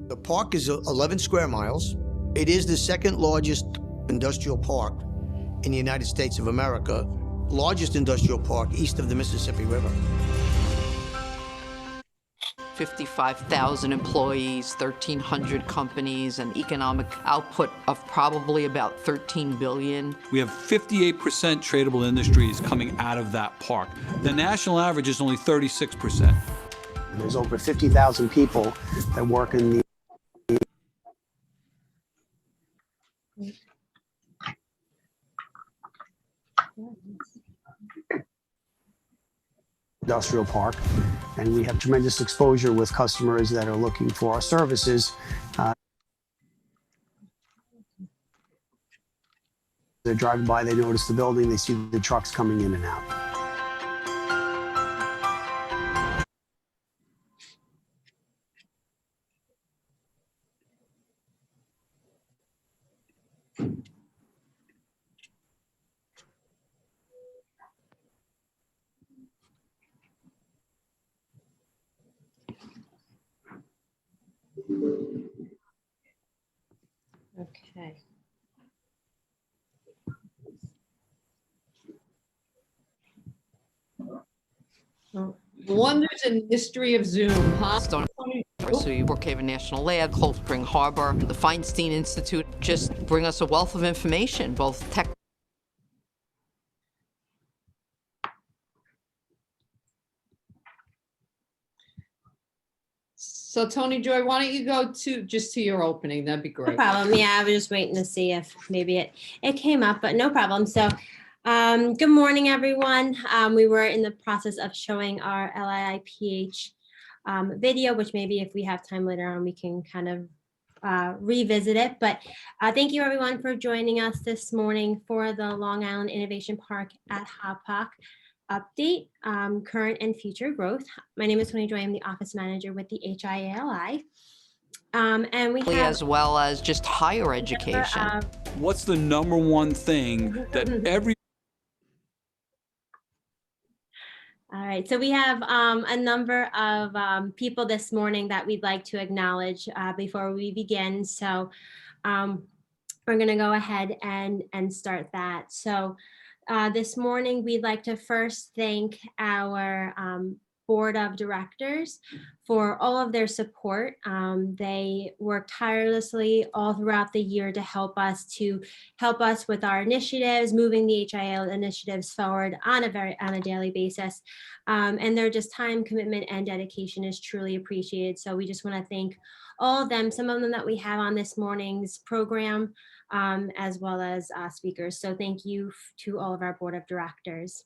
The park is 11 square miles. It is the second largest industrial park in the United States of America, largest industrial park east of the Mississippi River. 55,000 employees, 1,300 companies, and economic output of probably about 13 billion. We have 58% tradable industries coming out of that park. The national average is only 36%. There's over 50,000 people that work in the industrial park, and we have tremendous exposure with customers that are looking for our services. They're driving by, they notice the building, they see the trucks coming in and out. Okay. Wonders and mystery of Zoom, huh? Stone University, Brookhaven National Lab, Cold Spring Harbor, the Feinstein Institute just bring us a wealth of information, both tech. So Tony Joy, why don't you go to your opening? That'd be great. No problem. Yeah, I was just waiting to see if maybe it came up, but no problem. So good morning, everyone. We were in the process of showing our LIIPH video, which maybe if we have time later on, we can kind of revisit it. But thank you, everyone, for joining us this morning for the Long Island Innovation Park at Hauppauge update, current and future growth. My name is Tony Joy. I'm the office manager with the HIA-LI. And we have, as well as just higher education. What's the number one thing that every All right, so we have a number of people this morning that we'd like to acknowledge before we begin. So we're going to go ahead and start that. So this morning, we'd like to first thank our board of directors for all of their support. They work tirelessly all throughout the year to help us with our initiatives, moving the HIL initiatives forward on a daily basis. And their just time, commitment, and dedication is truly appreciated. So we just want to thank all of them, some of them that we have on this morning's program, as well as speakers. So thank you to all of our board of directors.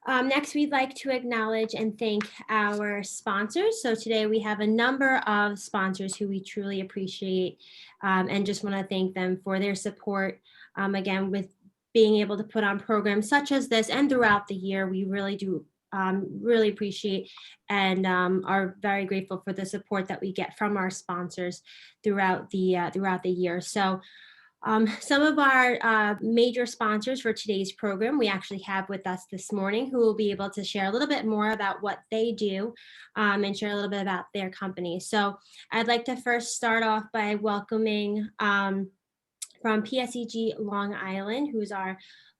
Next, we'd like to acknowledge and thank our sponsors. So today we have a number of sponsors who we truly appreciate and just want to thank them for their support. Again, with being able to put on programs such as this and throughout the year, we really do really appreciate and are very grateful for the support that we get from our sponsors throughout the year. So some of our major sponsors for today's program, we actually have with us this morning, who will be able to share a little bit more about what they do and share a little bit about their company. So I'd like to first start off by welcoming from PSEG Long Island, who's our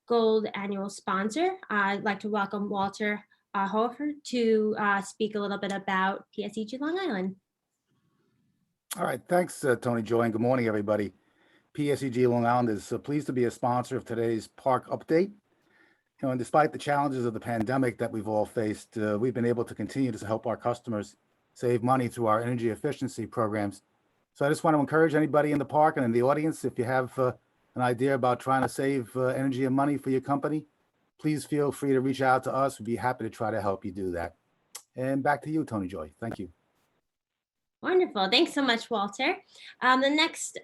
gold annual sponsor. I'd like to welcome Walter Hauppauge to speak a little bit about PSEG Long Island. All right, thanks, Tony Joy, and good morning, everybody. PSEG Long Island is pleased to be a sponsor of today's park update. And despite the challenges of the pandemic that we've all faced, we've been able to continue to help our customers save money through our energy efficiency programs. So I just want to encourage anybody in the park and in the audience, if you have an idea about trying to save energy and money for your company, please feel free to reach out to us. We'd be happy to try to help you do that. And back to you, Tony Joy. Thank you. Wonderful. Thanks so much, Walter. The next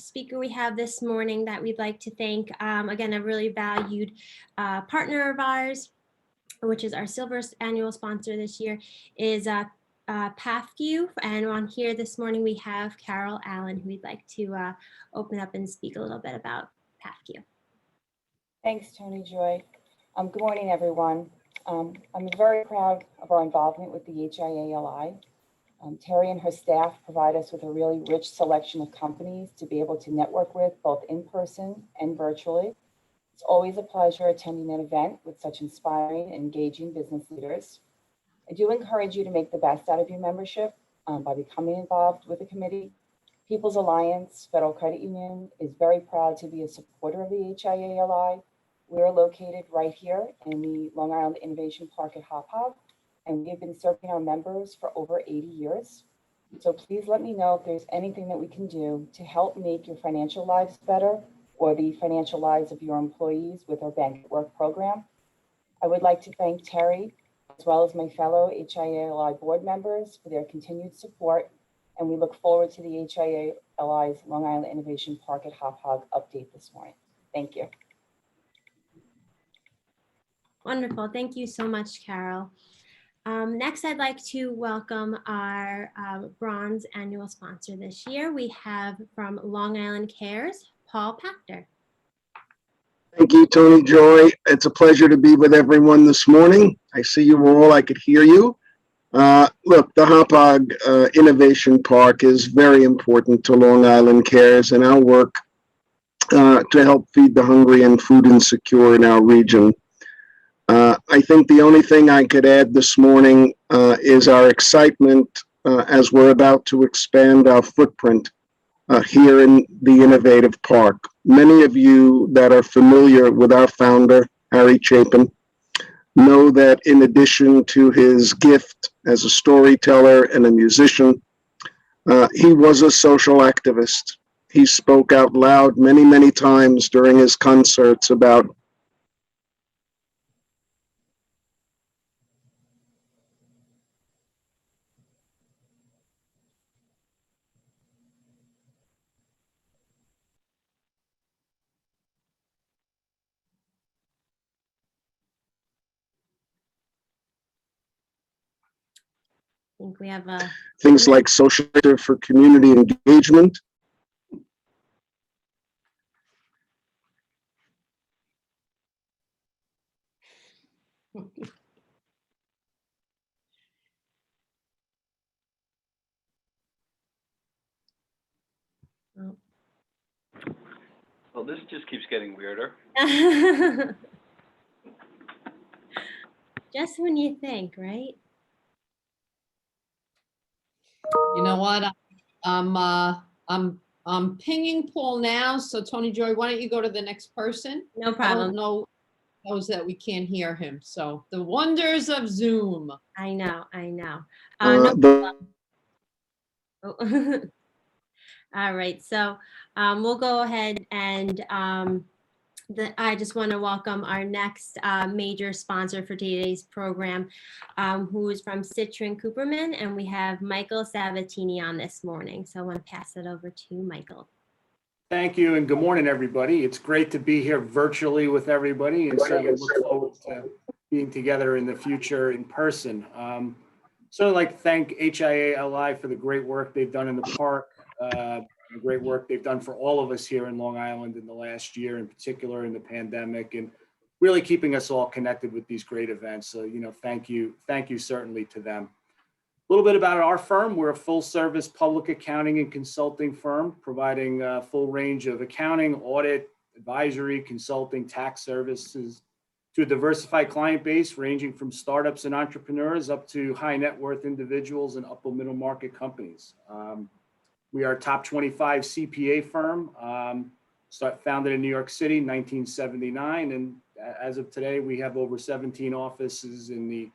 speaker we have this morning that we'd like to thank, again, a really valued partner of ours, which is our silver annual sponsor this year, is Pathview. And on here this morning, we have Carol Allen, who we'd like to open up and speak a little bit about Pathview. Thanks, Tony Joy. Good morning, everyone. I'm very proud of our involvement with the HIA-LI. Terry and her staff provide us with a really rich selection of companies to be able to network with, both in person and virtually. It's always a pleasure attending an event with such inspiring and engaging business leaders. I do encourage you to make the best out of your membership by becoming involved with the committee. People's Alliance Federal Credit Union is very proud to be a supporter of the HIA-LI. We're located right here in the Long Island Innovation Park at Hauppauge, and we have been serving our members for over 80 years. So please let me know if there's anything that we can do to help make your financial lives better or the financial lives of your employees with our Bank at Work program. I would like to thank Terry, as well as my fellow HIA-LI board members for their continued support, and we look forward to the HIA-LI's Long Island Innovation Park at Hauppauge update this morning. Thank you. Wonderful. Thank you so much, Carol. Next, I'd like to welcome our bronze annual sponsor this year. We have from Long Island Cares, Paul Pachter. Thank you, Tony Joy. It's a pleasure to be with everyone this morning. I see you all. I could hear you. Look, the Hauppauge Innovation Park is very important to Long Island Cares and our work to help feed the hungry and food insecure in our region. I think the only thing I could add this morning is our excitement as we're about to expand our footprint here in the innovative park. Many of you that are familiar with our founder, Harry Chapin, know that in addition to his gift as a storyteller and a musician, he was a social activist. He spoke out loud many, many times during his concerts about I think we have a things like social for community engagement. Well, this just keeps getting weirder. Just when you think, right? You know what? I'm pinging Paul now. So Tony Joy, why don't you go to the next person? No I problem. don't know those that we can't hear him. So the wonders of Zoom. I know. The Oh. All right, so we'll go ahead and I just want to welcome our next major sponsor for today's program, who is from Citron Cooperman, and we have Michael Sabatini on this morning. So I want to pass it over to Michael. Thank you, and good morning, everybody. It's great to be here virtually with everybody, and certainly look forward to being together in the future in person. So I'd like to thank HIA-LI for the great work they've done in the park, the great work they've done for all of us here in Long Island in the last year, in particular in the pandemic, and really keeping us all connected with these great events. So, thank you certainly to them. A little bit about our firm. We're a full-service public accounting and consulting firm, providing a full range of accounting, audit, advisory, consulting, tax services to a diversified client base ranging from startups and entrepreneurs up to high net worth individuals and upper middle market companies. We are a top 25 CPA firm, founded in New York City in 1979. And as of today, we have over 17 offices in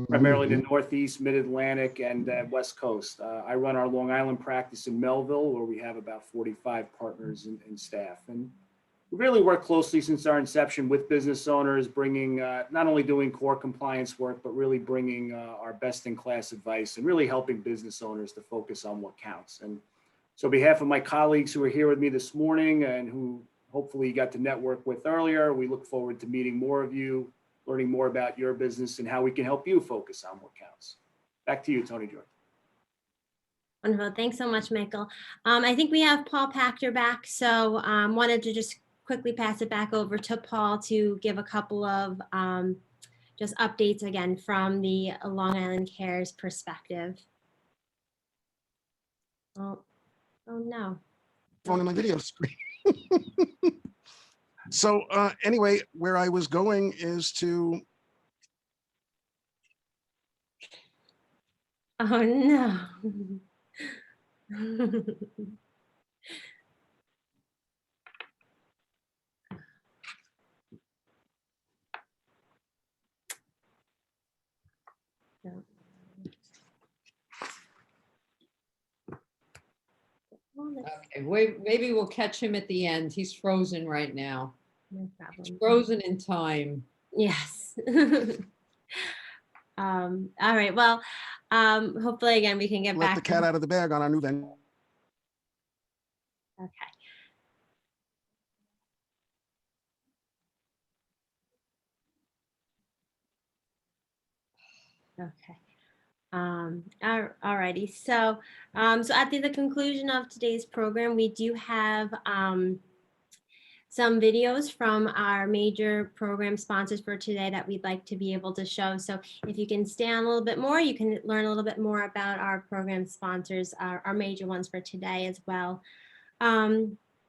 primarily the Northeast, Mid-Atlantic, and West Coast. I run our Long Island practice in Melville, where we have about 45 partners and staff. And we really work closely since our inception with business owners, bringing, not only doing core compliance work, but really bringing our best-in-class advice and really helping business owners to focus on what counts. And so on behalf of my colleagues who are here with me this morning and who hopefully you got to network with earlier, we look forward to meeting more of you, learning more about your business and how we can help you focus on what counts. Back to you, Tony Joy. Wonderful. Thanks so much, Michael. I think we have Paul Pachter back, so wanted to just quickly pass it back over to Paul to give a couple of just updates again from the Long Island Cares perspective. Oh no. Phone in my video screen. So anyway, where I was going is to, Oh no. No. Okay, maybe we'll catch him at the end. He's frozen right now. No problem. Frozen in time. Yes. All right. Well, hopefully again we can get let back. the cat out of the bag on our new venue. Okay. Okay. All righty. So, so at the conclusion of today's program, we do have some videos from our major program sponsors for today that we'd like to be able to show. So if you can stay on a little bit more, you can learn a little bit more about our program sponsors, our major ones for today as well.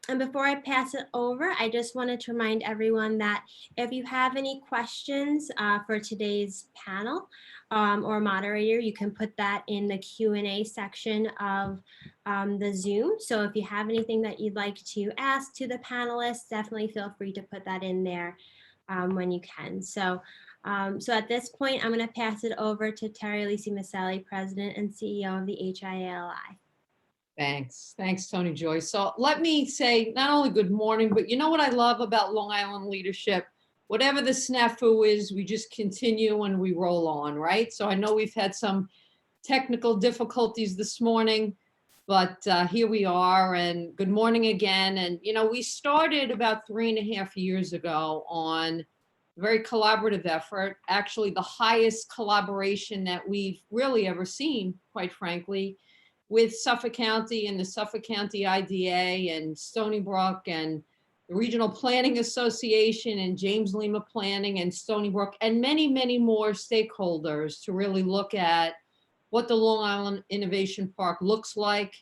And before I pass it over, I just wanted to remind everyone that if you have any questions for today's panel or moderator, you can put that in the Q&A section of the Zoom. So if you have anything that you'd like to ask to the panelists, definitely feel free to put that in there when you can. So, so at this point, I'm going to pass it over to Terry Maselli, President and CEO of the HIA-LI. Thanks, Tony Joy. So let me say not only good morning, but you know what I love about Long Island leadership? Whatever the snafu is, we just continue and we roll on, right? So I know we've had some technical difficulties this morning, but here we are, and good morning again. And you know, we started about 3.5 years ago on a very collaborative effort, actually the highest collaboration that we've really ever seen, quite frankly, with Suffolk County and the Suffolk County IDA and Stony Brook and the Regional Planning Association and James Lima Planning and Stony Brook and many, many more stakeholders to really look at what the Long Island Innovation Park looks like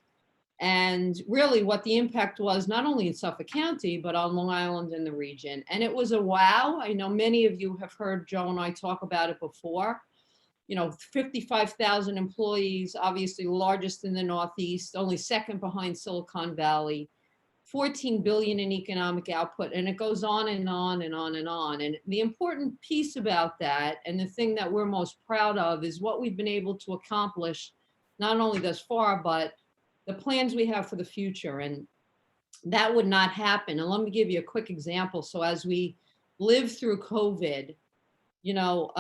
and really what the impact was not only in Suffolk County, but on Long Island and the region. And it was a wow. I know many of you have heard Joe and I talk about it before. You know, 55,000 employees, obviously largest in the Northeast, only second behind Silicon Valley, 14 billion in economic output, and it goes on and on and on and on. And the important piece about that, and the thing that we're most proud of, is what we've been able to accomplish, not only thus far, but the plans we have for the future. And that would not happen. And let me give you a quick example. So as we live through COVID, you know,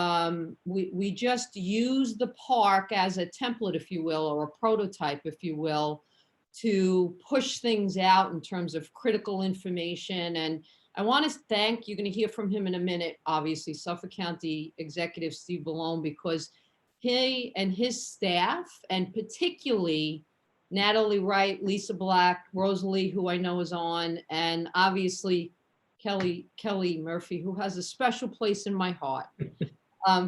we just use the park as a template, if you will, or a prototype, if you will, to push things out in terms of critical information. And I want to thank, you're going to hear from him in a minute, obviously, Suffolk County Executive Steve Ballone, because he and his staff, and particularly Natalie Wright, Lisa Black, Rosalie, who I know is on, and obviously Kelly Murphy, who has a special place in my heart,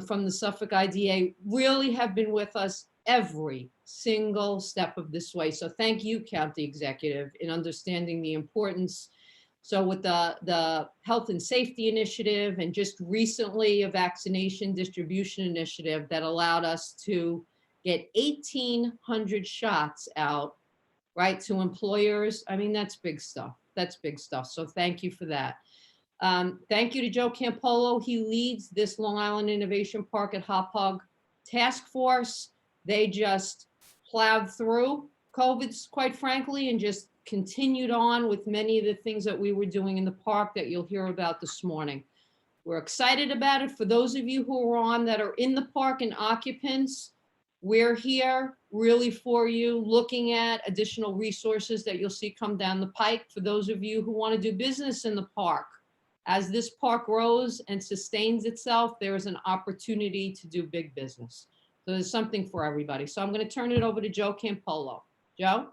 from the Suffolk IDA, really have been with us every single step of this way. So thank you, County Executive, in understanding the importance. So with the Health and Safety Initiative, and just recently a vaccination distribution initiative that allowed us to get 1,800 shots out, right, to employers. I mean, that's big stuff. That's big stuff. So thank you for that. Thank you to Joe Campolo. He leads this Long Island Innovation Park at Hauppauge task force. They just plowed through COVID, quite frankly, and just continued on with many of the things that we were doing in the park that you'll hear about this morning. We're excited about it. For those of you who are on that are in the park and occupants, we're here really for you, looking at additional resources that you'll see come down the pike. For those of you who want to do business in the park, as this park grows and sustains itself, there is an opportunity to do big business. So there's something for everybody. So I'm going to turn it over to Joe Campolo. Joe?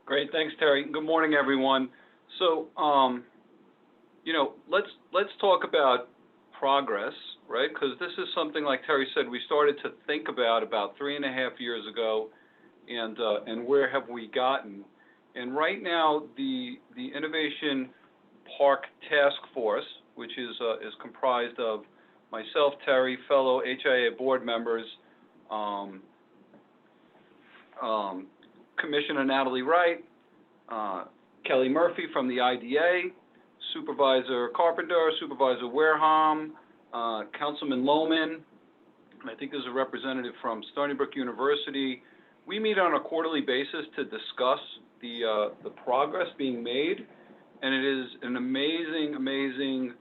Great, thanks, Terry. Good morning, everyone. So, let's talk about progress, right? Because this is something, like Terry said, we started to think about 3.5 years ago, and where have we gotten? And right now, the Innovation Park Task Force, which is comprised of myself, Terry, fellow HIA board members, Commissioner Natalie Wright, Kelly Murphy from the IDA, Supervisor Carpenter, Supervisor Wareham, Councilman Lohman, and I think there's a representative from Stony Brook University. We meet on a quarterly basis to discuss the progress being made, and it is an amazing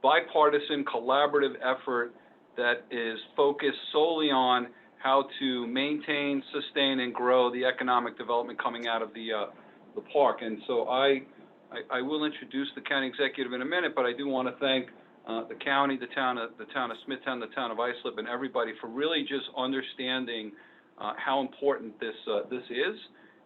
bipartisan collaborative effort that is focused solely on how to maintain, sustain, and grow the economic development coming out of the park. And so I will introduce the county executive in a minute, but I do want to thank the county, the town of Smithtown, the town of Islip, and everybody for really just understanding how important this is,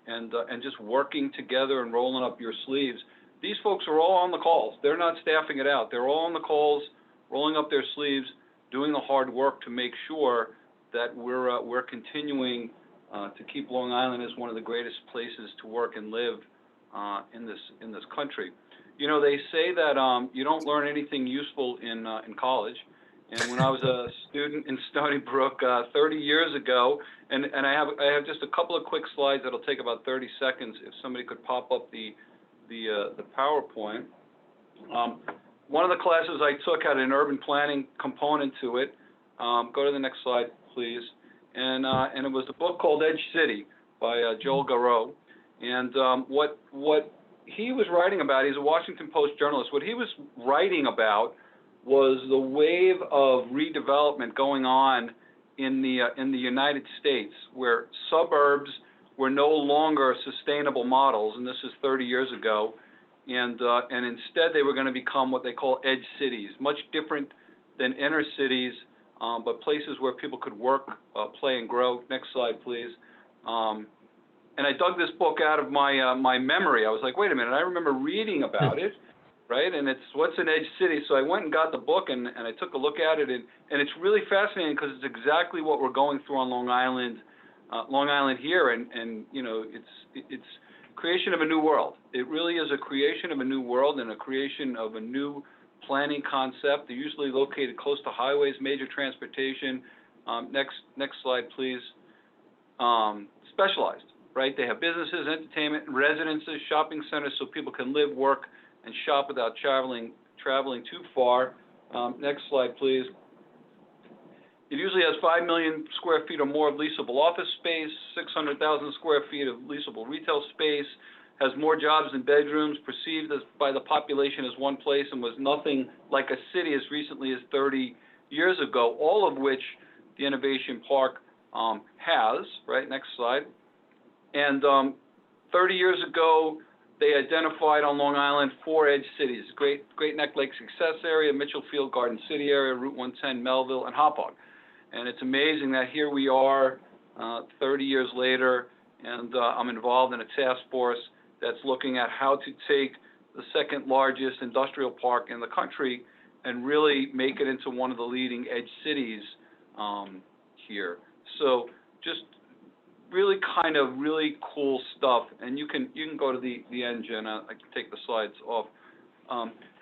and just working together and rolling up your sleeves. These folks are all on the calls. They're not staffing it out. They're all on the calls, rolling up their sleeves, doing the hard work to make sure that we're continuing to keep Long Island as one of the greatest places to work and live in this country. You know, they say that you don't learn anything useful in college. And when I was a student in Stony Brook 30 years ago, and I have just a couple of quick slides that'll take about 30 seconds. If somebody could pop up the PowerPoint. One of the classes I took had an urban planning component to it. Go to the next slide, please. And it was a book called Edge City by Joel Garreau. And what he was writing about, he's a Washington Post journalist, what he was writing about was the wave of redevelopment going on in the United States, where suburbs were no longer sustainable models, and this is 30 years ago, and instead they were going to become what they call edge cities, much different than inner cities, but places where people could work, play, and grow. Next slide, please. And I dug this book out of my memory. I was like, wait a minute, I remember reading about it, right? And it's what's an edge city. So I went and got the book, and I took a look at it, and it's really fascinating because it's exactly what we're going through on Long Island here, and you know, it's creation of a new world. It really is a creation of a new world and a creation of a new planning concept. They're usually located close to highways, major transportation. Next slide, please. Specialized, right? They have businesses, entertainment, residences, shopping centers, so people can live, work, and shop without traveling too far. Next slide, please. It usually has 5 million square feet or more of leasable office space, 600,000 square feet of leasable retail space, has more jobs than bedrooms, perceived by the population as one place, and was nothing like a city as recently as 30 years ago, all of which the Innovation Park has, right? Next slide. And 30 years ago, they identified on Long Island 4 edge cities: Great Neck Lake Success Area, Mitchell Field Garden City Area, Route 110, Melville, and Hauppauge. And it's amazing that here we are 30 years later, and I'm involved in a task force that's looking at how to take the second largest industrial park in the country and really make it into one of the leading edge cities here. So just really really cool stuff. And you can go to the end, Jen. I can take the slides off.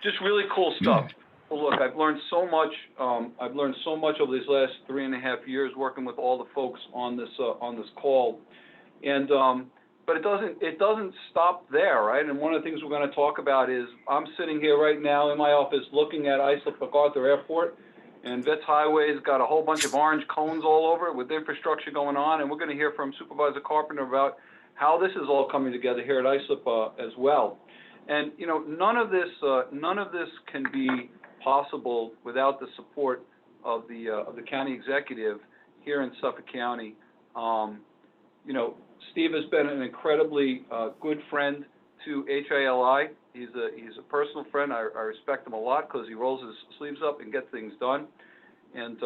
Just really cool stuff. Well, look, I've learned so much. I've learned so much over these last 3.5 years working with all the folks on this call, and but it doesn't stop there, right? And one of the things we're going to talk about is I'm sitting here right now in my office looking at Islip MacArthur Airport, and Vets Highway's got a whole bunch of orange cones all over it with infrastructure going on, and we're going to hear from Supervisor Carpenter about how this is all coming together here at Islip as well. And you know, none of this can be possible without the support of the county executive here in Suffolk County. You know, Steve has been an incredibly good friend to HIA-LI. He's a personal friend. I respect him a lot because he rolls his sleeves up and gets things done. And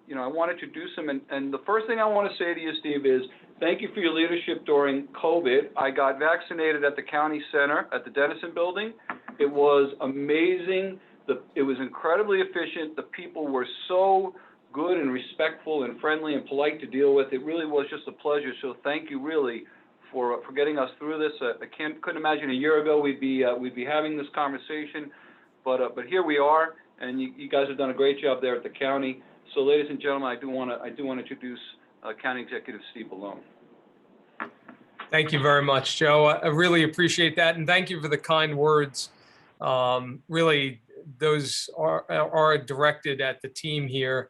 you I want to introduce him. And the first thing I want to say to you, Steve, is thank you for your leadership during COVID. I got vaccinated at the county center at the Dennison building. It was amazing. It was incredibly efficient. The people were so good and respectful and friendly and polite to deal with. It really was just a pleasure. So thank you really for getting us through this. I couldn't imagine a year ago we'd be having this conversation, but here we are, and you guys have done a great job there at the county. So ladies and gentlemen, I do want to introduce County Executive Steve Bellone. Thank you very much, Joe. I really appreciate that, and thank you for the kind words. Really, those are directed at the team here.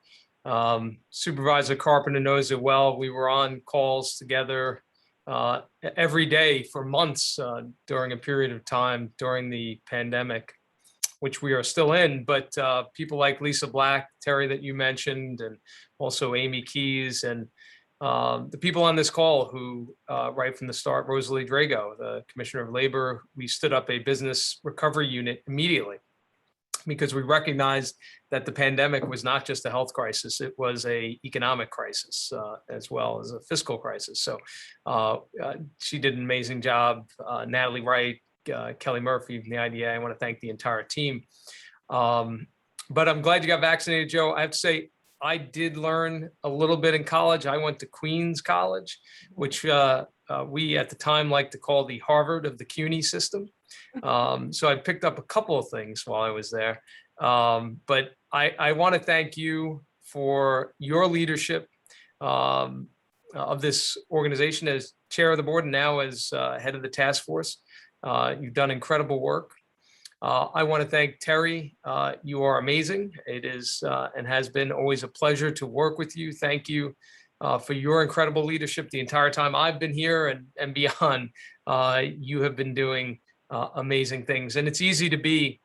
Supervisor Carpenter knows it well. We were on calls together every day for months during a period of time during the pandemic, which we are still in. But people like Lisa Black, Terry that you mentioned, and also Amy Keys, and the people on this call who, right from the start, Rosalie Drago, the Commissioner of Labor, we stood up a business recovery unit immediately because we recognized that the pandemic was not just a health crisis, it was an economic crisis as well as a fiscal crisis. So she did an amazing job. Natalie Wright, Kelly Murphy from the IDA, I want to thank the entire team. But I'm glad you got vaccinated, Joe. I have to say, I did learn a little bit in college. I went to Queens College, which we at the time liked to call the Harvard of the CUNY system. So I picked up a couple of things while I was there. But I want to thank you for your leadership of this organization as chair of the board and now as head of the task force. You've done incredible work. I want to thank Terry. You are amazing. It is and has been always a pleasure to work with you. Thank you for your incredible leadership the entire time I've been here and beyond. You have been doing amazing things. And it's easy to be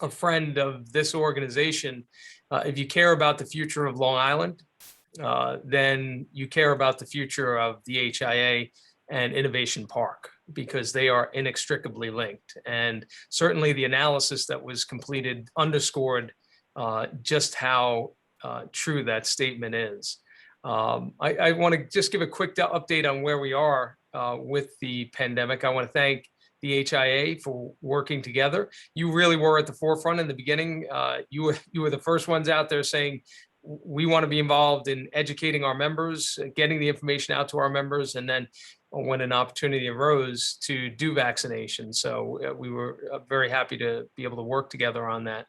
a friend of this organization. If you care about the future of Long Island, then you care about the future of the HIA and Innovation Park, because they are inextricably linked. And certainly the analysis that was completed underscored just how true that statement is. I want to just give a quick update on where we are with the pandemic. I want to thank the HIA for working together. You really were at the forefront in the beginning. You were the first ones out there saying, we want to be involved in educating our members, getting the information out to our members, and then when an opportunity arose to do vaccination. So we were very happy to be able to work together on that.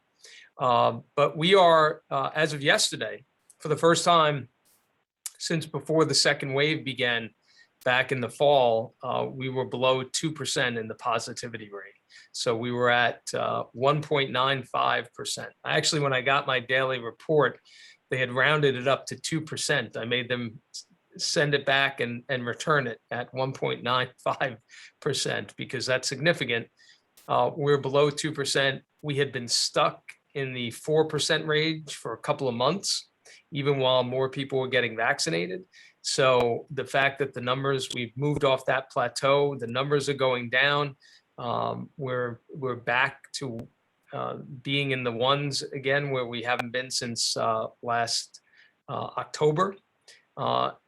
But we are, as of yesterday, for the first time since before the second wave began back in the fall, we were below 2% in the positivity rate. So we were at 1.95%. Actually, when I got my daily report, they had rounded it up to 2%. I made them send it back and return it at 1.95% because that's significant. We're below 2%. We had been stuck in the 4% range for a couple of months, even while more people were getting vaccinated. So the fact that the numbers, we've moved off that plateau, the numbers are going down. We're back to being in the ones again, where we haven't been since last October.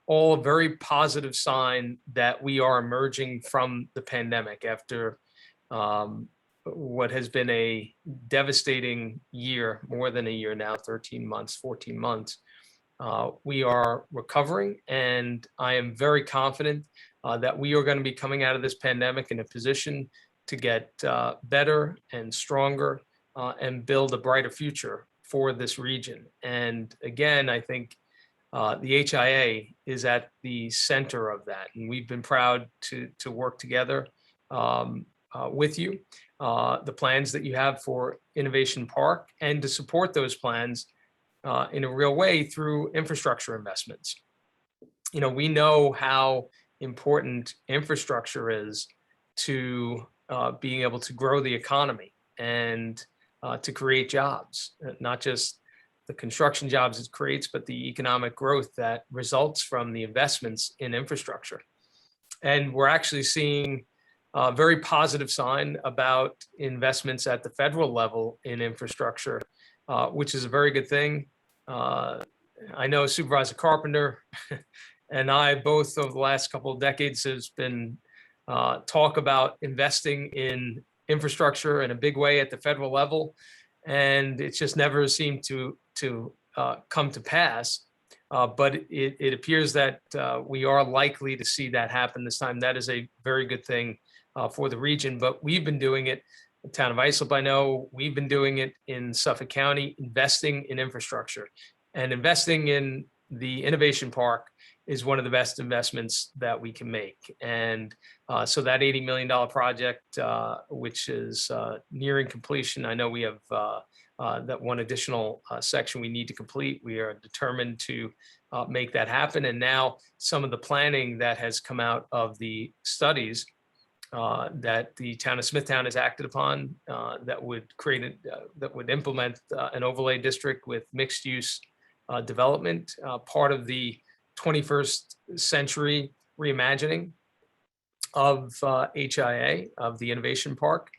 All a very positive sign that we are emerging from the pandemic after what has been a devastating year, more than a year now, 13 months, 14 months. We are recovering, and I am very confident that we are going to be coming out of this pandemic in a position to get better and stronger and build a brighter future for this region. And again, I think the HIA is at the center of that, and we've been proud to work together with you, the plans that you have for Innovation Park, and to support those plans in a real way through infrastructure investments. You know, we know how important infrastructure is to being able to grow the economy and to create jobs, not just the construction jobs it creates, but the economic growth that results from the investments in infrastructure. And we're actually seeing a very positive sign about investments at the federal level in infrastructure, which is a very good thing. I know Supervisor Carpenter and I both over the last couple of decades has been talk about investing in infrastructure in a big way at the federal level, and it's just never seemed to come to pass. But it appears that we are likely to see that happen this time. That is a very good thing for the region. But we've been doing it. The town of Islip, I know, we've been doing it in Suffolk County, investing in infrastructure, and investing in the Innovation Park is one of the best investments that we can make. And so that $80 million project, which is nearing completion, I know we have that one additional section we need to complete. We are determined to make that happen. And now some of the planning that has come out of the studies that the town of Smithtown has acted upon that would create that would implement an overlay district with mixed use development, part of the 21st century reimagining of HIA, of the Innovation Park.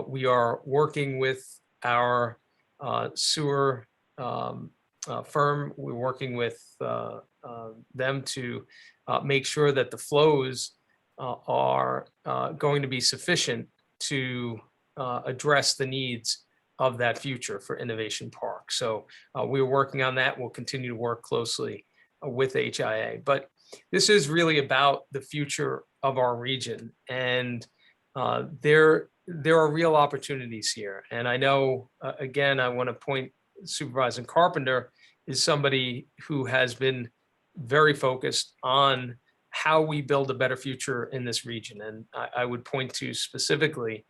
We are working with our sewer firm. We're working with them to make sure that the flows are going to be sufficient to address the needs of that future for Innovation Park. So we're working on that. We'll continue to work closely with HIA. But this is really about the future of our region. And there are real opportunities here. And I know, again, I want to point Supervisor Carpenter is somebody who has been very focused on how we build a better future in this region. And I would point to specifically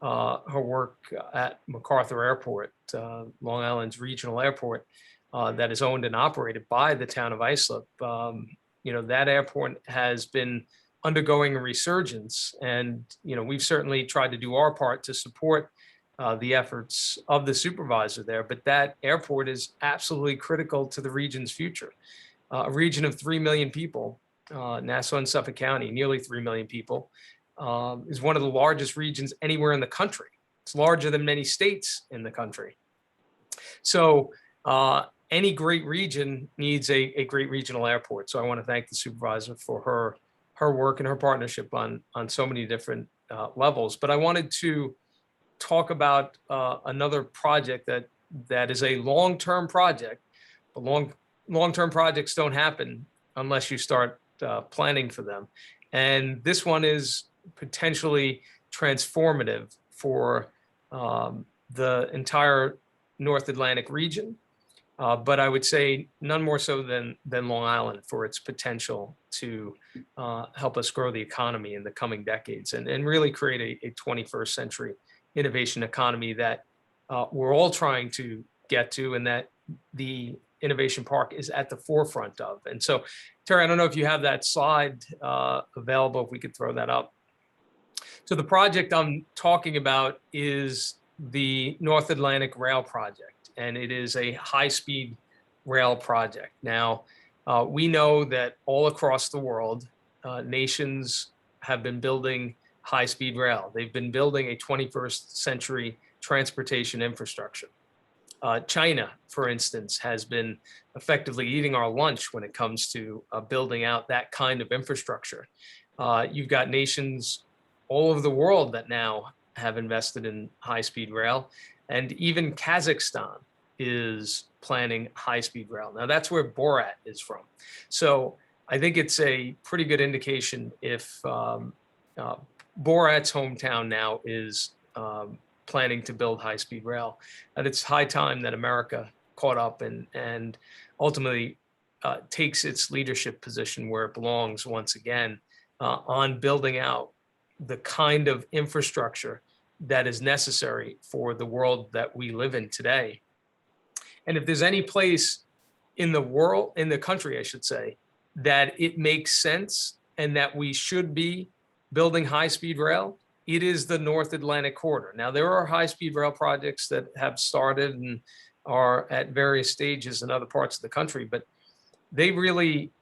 her work at MacArthur Airport, Long Island's regional airport, that is owned and operated by the town of Islip. You know, that airport has been undergoing a resurgence, and you know, we've certainly tried to do our part to support the efforts of the supervisor there. But that airport is absolutely critical to the region's future. A region of 3 million people, Nassau and Suffolk County, nearly 3 million people, is one of the largest regions anywhere in the country. It's larger than many states in the country. So any great region needs a great regional airport. So I want to thank the supervisor for her work and her partnership on so many different levels. But I wanted to talk about another project that is a long-term project. But long-term projects don't happen unless you start planning for them. And this one is potentially transformative for the entire North Atlantic region. But I would say none more so than Long Island for its potential to help us grow the economy in the coming decades and really create a 21st century innovation economy that we're all trying to get to, and that the Innovation Park is at the forefront of. And so, Terry, I don't know if you have that slide available, if we could throw that up. So the project I'm talking about is the North Atlantic Rail Project, and it is a high-speed rail project. Now, we know that all across the world, nations have been building high-speed rail. They've been building a 21st century transportation infrastructure. China, for instance, has been effectively eating our lunch when it comes to building out that kind of infrastructure. You've got nations all over the world that now have invested in high-speed rail, and even Kazakhstan is planning high-speed rail. Now that's where Borat is from. So I think it's a pretty good indication if Borat's hometown now is planning to build high-speed rail, that it's high time that America caught up and ultimately takes its leadership position where it belongs once again on building out the kind of infrastructure that is necessary for the world that we live in today. And if there's any place in the world, in the country, I should say, that it makes sense and that we should be building high-speed rail, it is the North Atlantic corridor. Now, there are high-speed rail projects that have started and are at various stages in other parts of the country, but they really,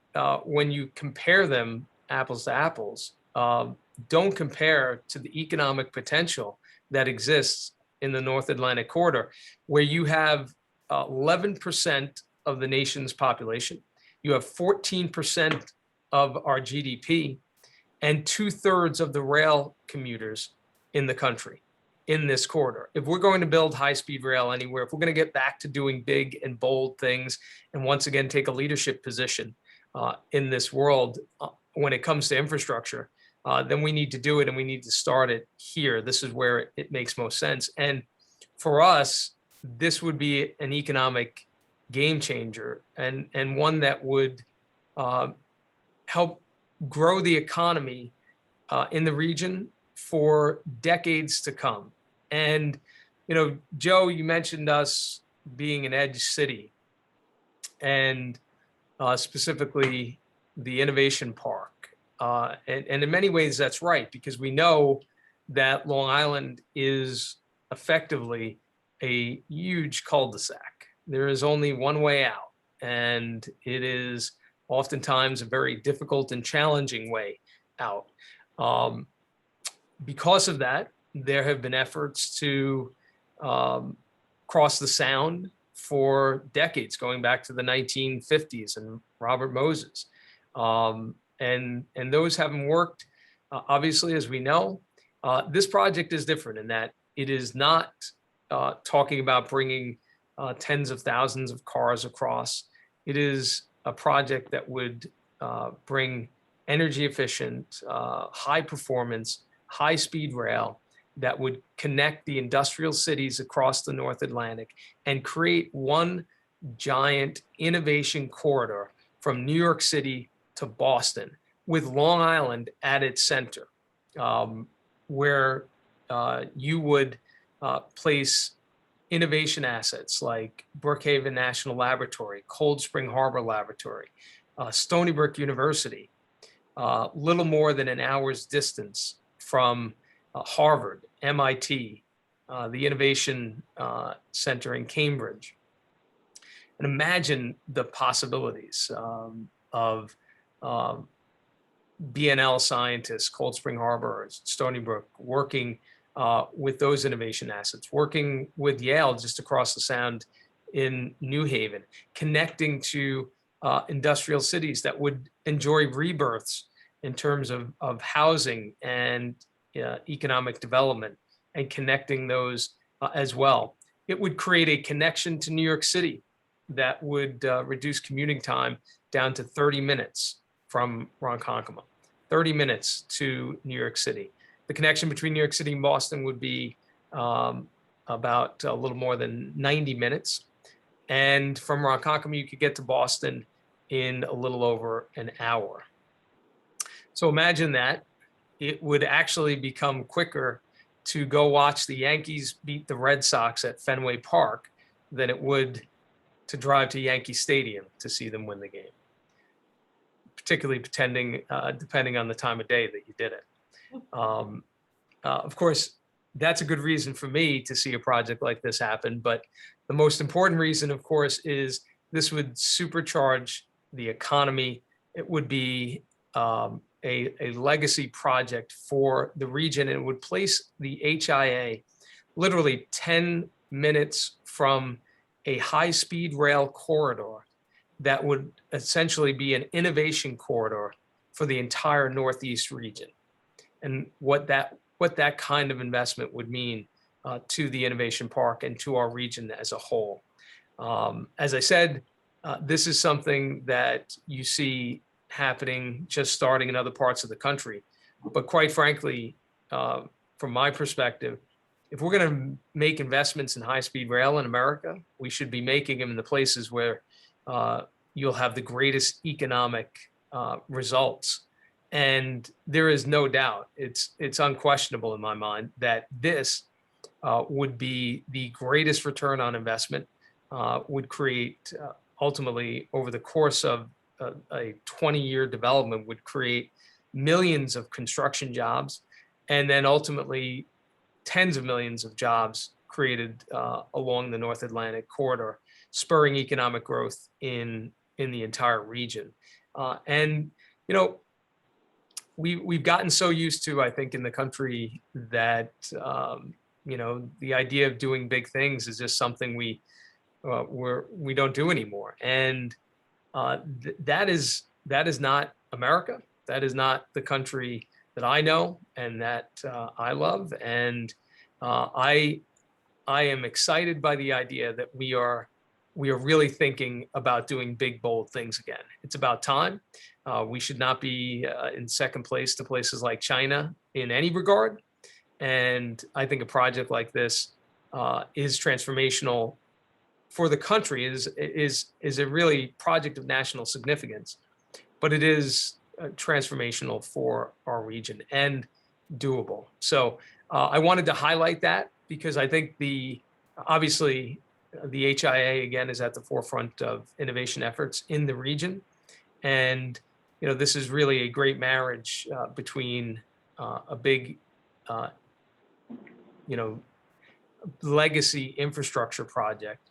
when you compare them apples to apples, don't compare to the economic potential that exists in the North Atlantic corridor, where you have 11% of the nation's population. You have 14% of our GDP and 2/3 of the rail commuters in the country in this corridor. If we're going to build high-speed rail anywhere, if we're going to get back to doing big and bold things and once again take a leadership position in this world when it comes to infrastructure, then we need to do it and we need to start it here. This is where it makes most sense. And for us, this would be an economic game changer and one that would help grow the economy in the region for decades to come. And, Joe, you mentioned us being an edge city and specifically the Innovation Park. And in many ways, that's right, because we know that Long Island is effectively a huge cul-de-sac. There is only one way out, and it is oftentimes a very difficult and challenging way out. Because of that, there have been efforts to cross the Sound for decades, going back to the 1950s and Robert Moses. And those haven't worked, obviously, as we know. This project is different in that it is not talking about bringing tens of thousands of cars across. It is a project that would bring energy efficient, high performance, high speed rail that would connect the industrial cities across the North Atlantic and create one giant innovation corridor from New York City to Boston, with Long Island at its center, where you would place innovation assets like Brookhaven National Laboratory, Cold Spring Harbor Laboratory, Stony Brook University, little more than an hour's distance from Harvard, MIT, the Innovation Center in Cambridge. And imagine the possibilities of BNL scientists, Cold Spring Harbor, Stony Brook, working with those innovation assets, working with Yale just across the Sound in New Haven, connecting to industrial cities that would enjoy rebirths in terms of housing and economic development, and connecting those as well. It would create a connection to New York City that would reduce commuting time down to 30 minutes from Ronkonkoma, 30 minutes to New York City. The connection between New York City and Boston would be about a little more than 90 minutes. And from Ronkonkoma, you could get to Boston in a little over an hour. So imagine that. It would actually become quicker to go watch the Yankees beat the Red Sox at Fenway Park than it would to drive to Yankee Stadium to see them win the game, particularly depending on the time of day that you did it. Of course, that's a good reason for me to see a project like this happen. But the most important reason, of course, is this would supercharge the economy. It would be a legacy project for the region, and it would place the HIA literally 10 minutes from a high-speed rail corridor that would essentially be an innovation corridor for the entire Northeast region. And what that kind of investment would mean to the Innovation Park and to our region as a whole. As I said, this is something that you see happening, just starting in other parts of the country. But quite frankly, from my perspective, if we're going to make investments in high-speed rail in America, we should be making them in the places where you'll have the greatest economic results. And there is no doubt, it's unquestionable in my mind, that this would be the greatest return on investment, would create ultimately over the course of a 20-year development, would create millions of construction jobs, and then ultimately tens of millions of jobs created along the North Atlantic corridor, spurring economic growth in the entire region. And, you know, we've gotten so used to, I think, in the country that, you know, the idea of doing big things is just something we we don't do anymore. And that is not America. That is not the country that I know and that I love. And I am excited by the idea that we are really thinking about doing big, bold things again. It's about time. We should not be in second place to places like China in any regard. And I think a project like this is transformational for the country, is a really project of national significance, but it is transformational for our region and doable. So I wanted to highlight that because I think obviously the HIA again is at the forefront of innovation efforts in the region. And, this is really a great marriage between a big, legacy infrastructure project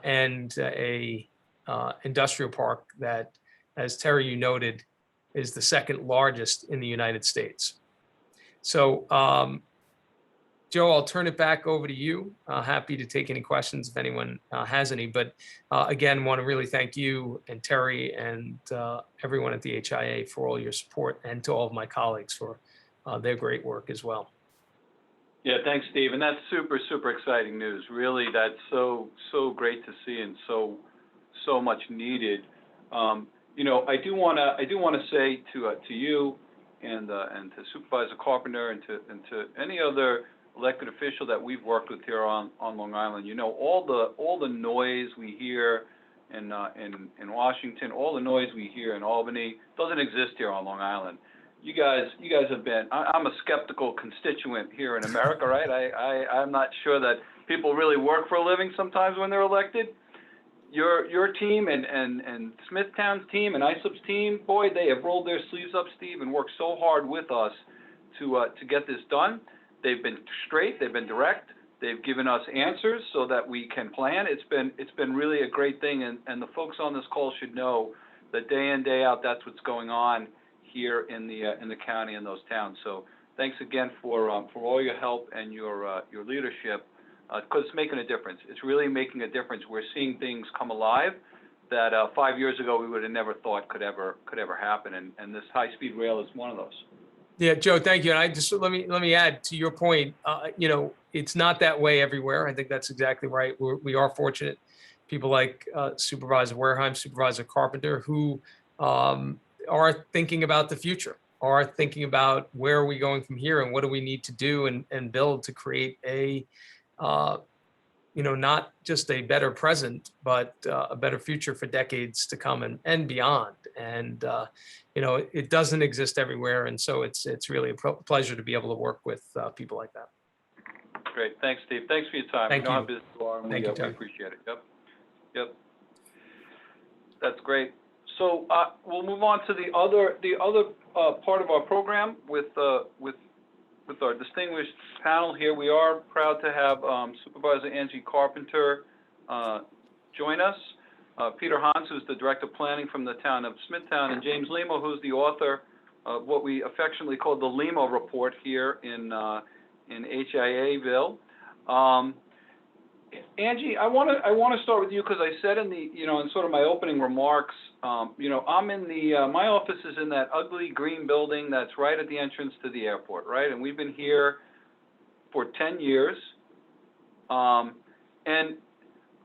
and a industrial park that, as Terry, you noted, is the second largest in the United States. So, Joe, I'll turn it back over to you. Happy to take any questions if anyone has any. But again, want to really thank you and Terry and everyone at the HIA for all your support, and to all of my colleagues for their great work as well. Yeah, thanks, Steve. And that's super, super exciting news. Really, that's so great to see and so much needed. I do want to say to you and to Supervisor Carpenter and to any other elected official that we've worked with here on Long Island, all the noise we hear in Washington, all the noise we hear in Albany doesn't exist here on Long Island. You guys have been, I'm a skeptical constituent here in America, right? I'm not sure that people really work for a living sometimes when they're elected. Your team and Smithtown's team and ISOP's team, boy, they have rolled their sleeves up, Steve, and worked so hard with us to get this done. They've been straight, they've been direct, they've given us answers so that we can plan. It's been really a great thing, and the folks on this call should know that day in, day out, that's what's going on here in the county and those towns. So thanks again for all your help and your leadership, because it's making a difference. It's really making a difference. We're seeing things come alive that 5 years ago we would have never thought could ever happen, and this high-speed rail is one of those. Yeah, Joe, thank you. And I just let me add to your point. It's not that way everywhere. I think that's exactly right. We are fortunate. People like Supervisor Wareheim, Supervisor Carpenter, who are thinking about the future, are thinking about where are we going from here and what do we need to do and build to create a, not just a better present, but a better future for decades to come and beyond. And, it doesn't exist everywhere. And so it's really a pleasure to be able to work with people like that. Great. Thanks, Steve. Thanks for your time. Thank you. How busy you are, and we appreciate it. Yep. That's great. So we'll move on to the other part of our program with our distinguished panel here. We are proud to have Supervisor Angie Carpenter join us. Peter Hans, who's the Director of Planning from the town of Smithtown, and James Limo, who's the author of what we affectionately call the Limo Report here in HIA-ville. Angie, I want to start with you because I said in sort of my opening remarks, I'm in my office is in that ugly green building that's right at the entrance to the airport, right? And we've been here for 10 years. And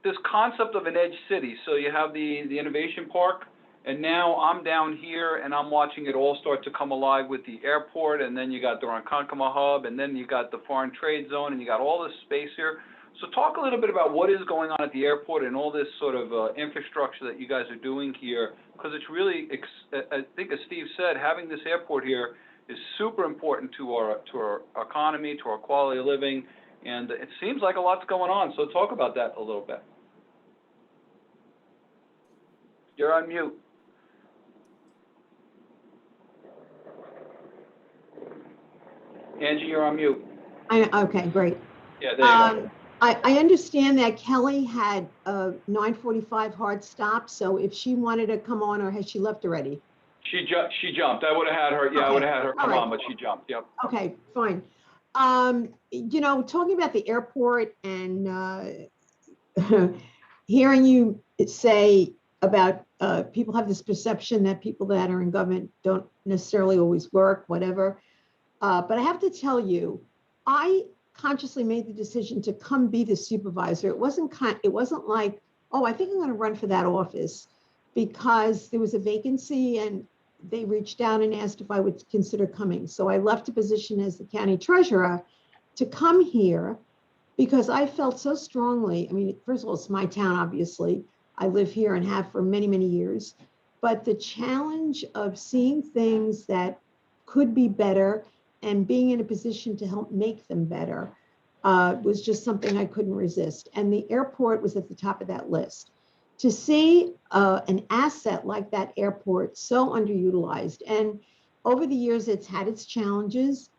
this concept of an edge city, so you have the innovation park, and now I'm down here and I'm watching it all start to come alive with the airport, and then you got the Ronkonkoma hub, and then you got the foreign trade zone, and you got all this space here. So talk a little bit about what is going on at the airport and all this sort of infrastructure that you guys are doing here, because it's really, I think as Steve said, having this airport here is super important to our economy, to our quality of living, and it seems like a lot's going on. So talk about that a little bit. You're on mute. Angie, you're on mute. Okay, great. Yeah, there you go. I understand that Kelly had a 9:45 hard stop, so if she wanted to come on, or has she left already? She jumped. I would have had her. Yeah, okay. I would have had her come on, but she jumped. Yep. Okay, fine. Talking about the airport and hearing you say about people have this perception that people that are in government don't necessarily always work, whatever. But I have to tell you, I consciously made the decision to come be the supervisor. It wasn't like, oh, I think I'm going to run for that office, because there was a vacancy and they reached out and asked if I would consider coming. So I left a position as the county treasurer to come here because I felt so strongly. I mean, first of all, it's my town, obviously. I live here and have for many, many years. But the challenge of seeing things that could be better and being in a position to help make them better was just something I couldn't resist. And the airport was at the top of that list. To see an asset like that airport so underutilized, and over the years, it's had its challenges.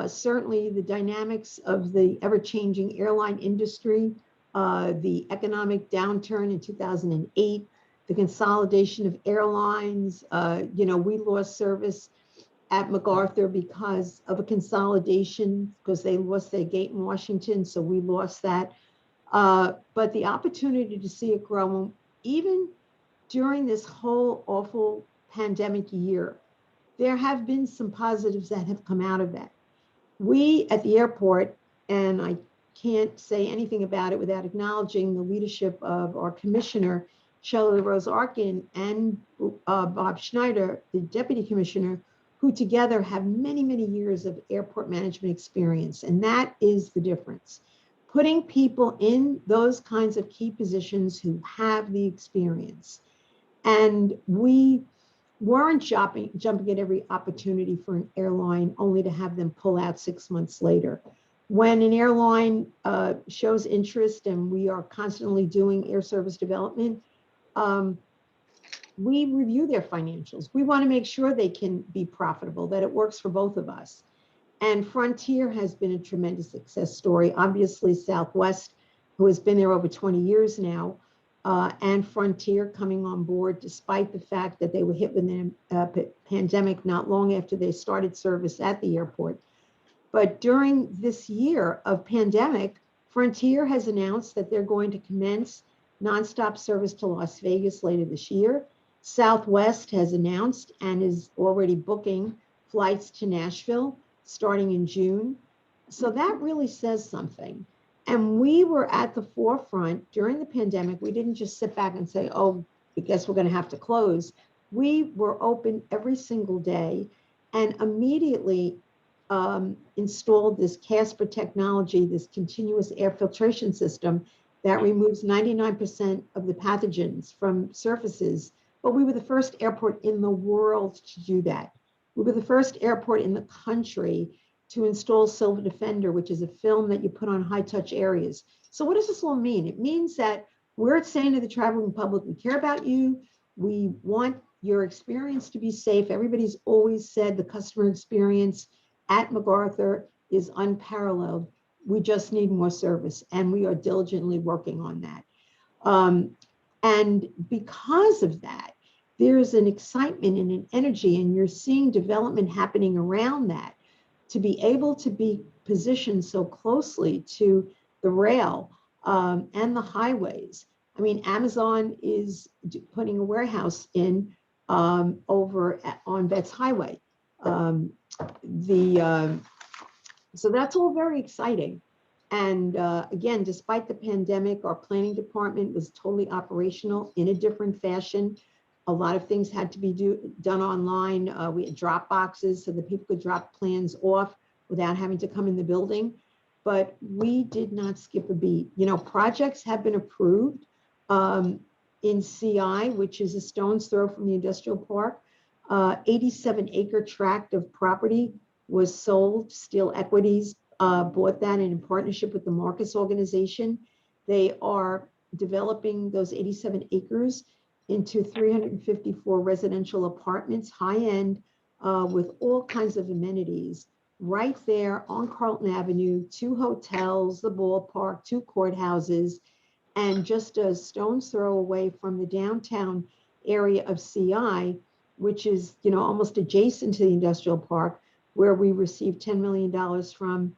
Certainly the dynamics of the ever-changing airline industry, the economic downturn in 2008, the consolidation of airlines. We lost service at MacArthur because of a consolidation, because they lost their gate in Washington, so we lost that. But the opportunity to see it grow, even during this whole awful pandemic year, there have been some positives that have come out of that. We at the airport, and I can't say anything about it without acknowledging the leadership of our commissioner, Shelley Rose Arkin, and Bob Schneider, the deputy commissioner, who together have many, many years of airport management experience. And that is the difference. Putting people in those kinds of key positions who have the experience. And we weren't jumping at every opportunity for an airline only to have them pull out 6 months later. When an airline shows interest, and we are constantly doing air service development, we review their financials. We want to make sure they can be profitable, that it works for both of us. And Frontier has been a tremendous success story. Obviously, Southwest, who has been there over 20 years now, and Frontier coming on board despite the fact that they were hit with a pandemic not long after they started service at the airport. But during this year of pandemic, Frontier has announced that they're going to commence nonstop service to Las Vegas later this year. Southwest has announced and is already booking flights to Nashville starting in June. So that really says something. And we were at the forefront during the pandemic. We didn't just sit back and say, oh, I guess we're going to have to close. We were open every single day and immediately installed this Casper technology, this continuous air filtration system that removes 99% of the pathogens from surfaces. But we were the first airport in the world to do that. We were the first airport in the country to install Silver Defender, which is a film that you put on high-touch areas. So what does this all mean? It means that we're saying to the traveling public, we care about you. We want your experience to be safe. Everybody's always said the customer experience at MacArthur is unparalleled. We just need more service, and we are diligently working on that. And because of that, there's an excitement and an energy, and you're seeing development happening around that. To be able to be positioned so closely to the rail and the highways. I mean, Amazon is putting a warehouse in over on Betts Highway. So that's all very exciting. And again, despite the pandemic, our planning department was totally operational in a different fashion. A lot of things had to be done online. We had drop boxes so that people could drop plans off without having to come in the building. But we did not skip a beat. You know, projects have been approved in CI, which is a stone's throw from the industrial park. 87-acre tract of property was sold. Steel Equities bought that in partnership with the Marcus organization. They are developing those 87 acres into 354 residential apartments, high-end, with all kinds of amenities right there on Carlton Avenue, 2 hotels, the ballpark, 2 courthouses, and just a stone's throw away from the downtown area of CI, which is, you know, almost adjacent to the industrial park, where we received $10 million from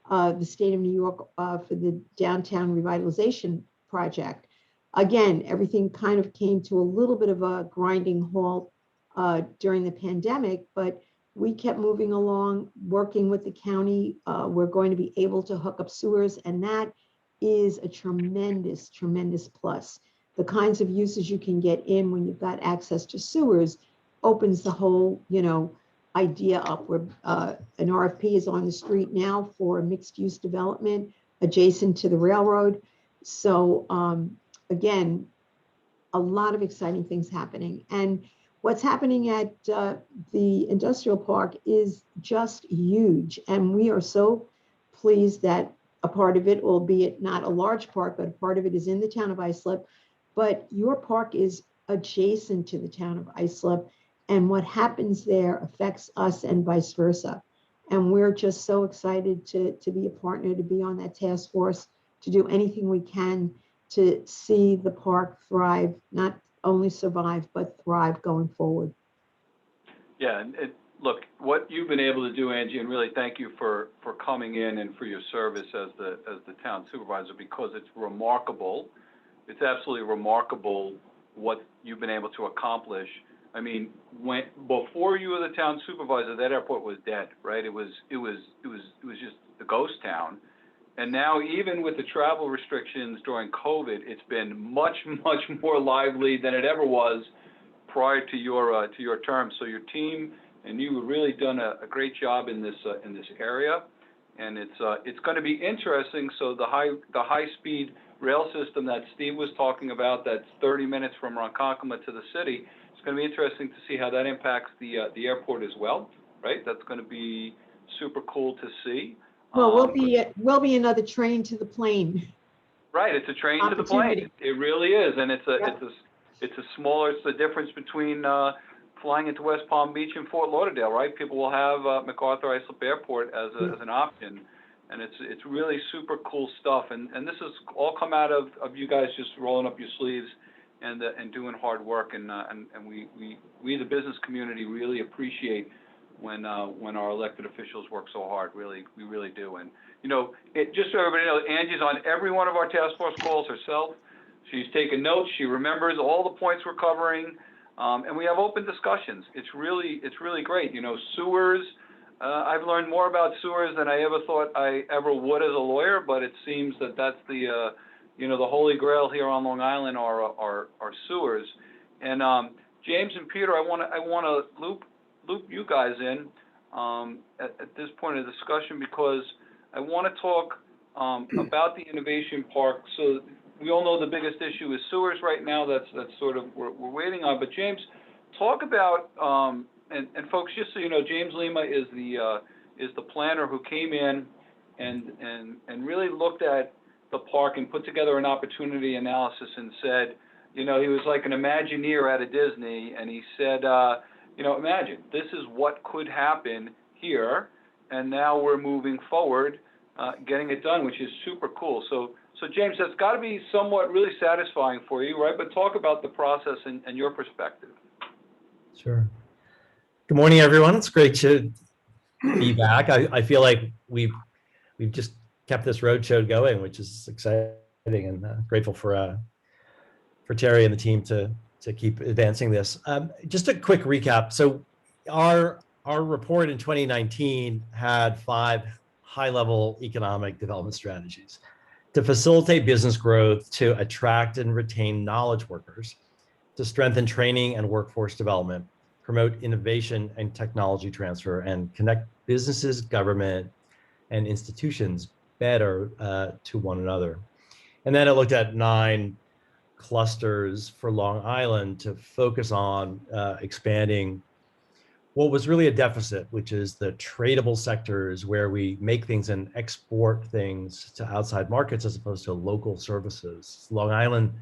the state of New York for the downtown revitalization project. again, everything kind of came to a little bit of a grinding halt during the pandemic, but we kept moving along, working with the county. We're going to be able to hook up sewers, and that is a tremendous, tremendous plus. The kinds of uses you can get in when you've got access to sewers opens the whole, idea up, where an RFP is on the street now for a mixed-use development adjacent to the railroad. So again, a lot of exciting things happening. And what's happening at the industrial park is just huge. And we are so pleased that a part of it, albeit not a large part, but a part of it is in the town of Islip. But your park is adjacent to the town of Islip. And what happens there affects us and vice versa. And we're just so excited to be a partner, to be on that task force, to do anything we can to see the park thrive, not only survive, but thrive going forward. Yeah, and look, what you've been able to do, Angie, and really thank you for coming in and for your service as the town supervisor, because it's remarkable. It's absolutely remarkable what you've been able to accomplish. I mean, before you were the town supervisor, that airport was dead, right? It was just a ghost town. And now, even with the travel restrictions during COVID, it's been much, much more lively than it ever was prior to your term. So your team and you have really done a great job in this area, and it's going to be interesting. So the high speed rail system that Steve was talking about, that's 30 minutes from Ronkonkoma to the city. It's going to be interesting to see how that impacts the airport as well, right? That's going to be super cool to see. Well, we'll be another train to the plane. Right, it's a train to the plane. It really is, and it's the difference between flying into West Palm Beach and Fort Lauderdale, right? People will have MacArthur Islip Airport as an option, and it's really super cool stuff. And this has all come out of you guys just rolling up your sleeves and doing hard work, and we the business community really appreciate when our elected officials work so hard. Really, we really do. And just so everybody knows, Angie's on every one of our task force calls herself. She's taking notes. She remembers all the points we're covering, and we have open discussions. It's really great. Sewers. I've learned more about sewers than I ever thought I ever would as a lawyer, but it seems that that's the the holy grail here on Long Island are sewers. And James and Peter, I want to loop you guys in at this point of the discussion, because I want to talk about the innovation park. So we all know the biggest issue is sewers right now. That's sort of we're waiting on. But James, talk about and folks, just so you know, James Lima is the planner who came in and really looked at the park and put together an opportunity analysis and said, he was like an Imagineer at a Disney, and he said, imagine this is what could happen here, and now we're moving forward, getting it done, which is super cool. So James, that's got to be somewhat really satisfying for you, right? But talk about the process and your perspective. Sure. Good morning, everyone. It's great to be back. I feel like we've just kept this roadshow going, which is exciting, and grateful for Terry and the team to keep advancing this. Just a quick recap. So our report in 2019 had 5 high-level economic development strategies to facilitate business growth, to attract and retain knowledge workers, to strengthen training and workforce development, promote innovation and technology transfer, and connect businesses, government, and institutions better to one another. And then it looked at 9 clusters for Long Island to focus on expanding what was really a deficit, which is the tradable sectors where we make things and export things to outside markets as opposed to local services. Long Island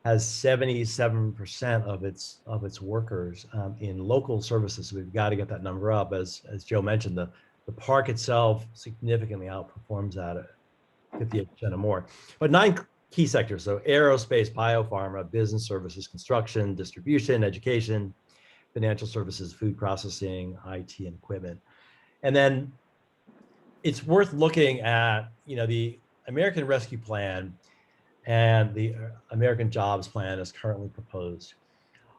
has 77% of its workers in local services. So we've got to get that number up. As Joe mentioned, the park itself significantly outperforms that at 58% or more. But 9 key sectors, so aerospace, biopharma, business services, construction, distribution, education, financial services, food processing, IT, and equipment. And then it's worth looking at, the American Rescue Plan and the American Jobs Plan as currently proposed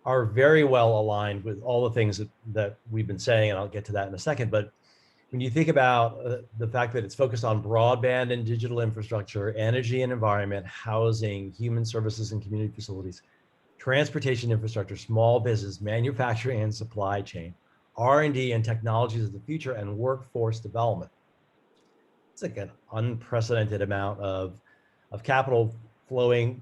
are very well aligned with all the things that we've been saying, and I'll get to that in a second. But when you think about the fact that it's focused on broadband and digital infrastructure, energy and environment, housing, human services and community facilities, transportation infrastructure, small business, manufacturing and supply chain, R&D and technologies of the future, and workforce development. It's like an unprecedented amount of capital flowing,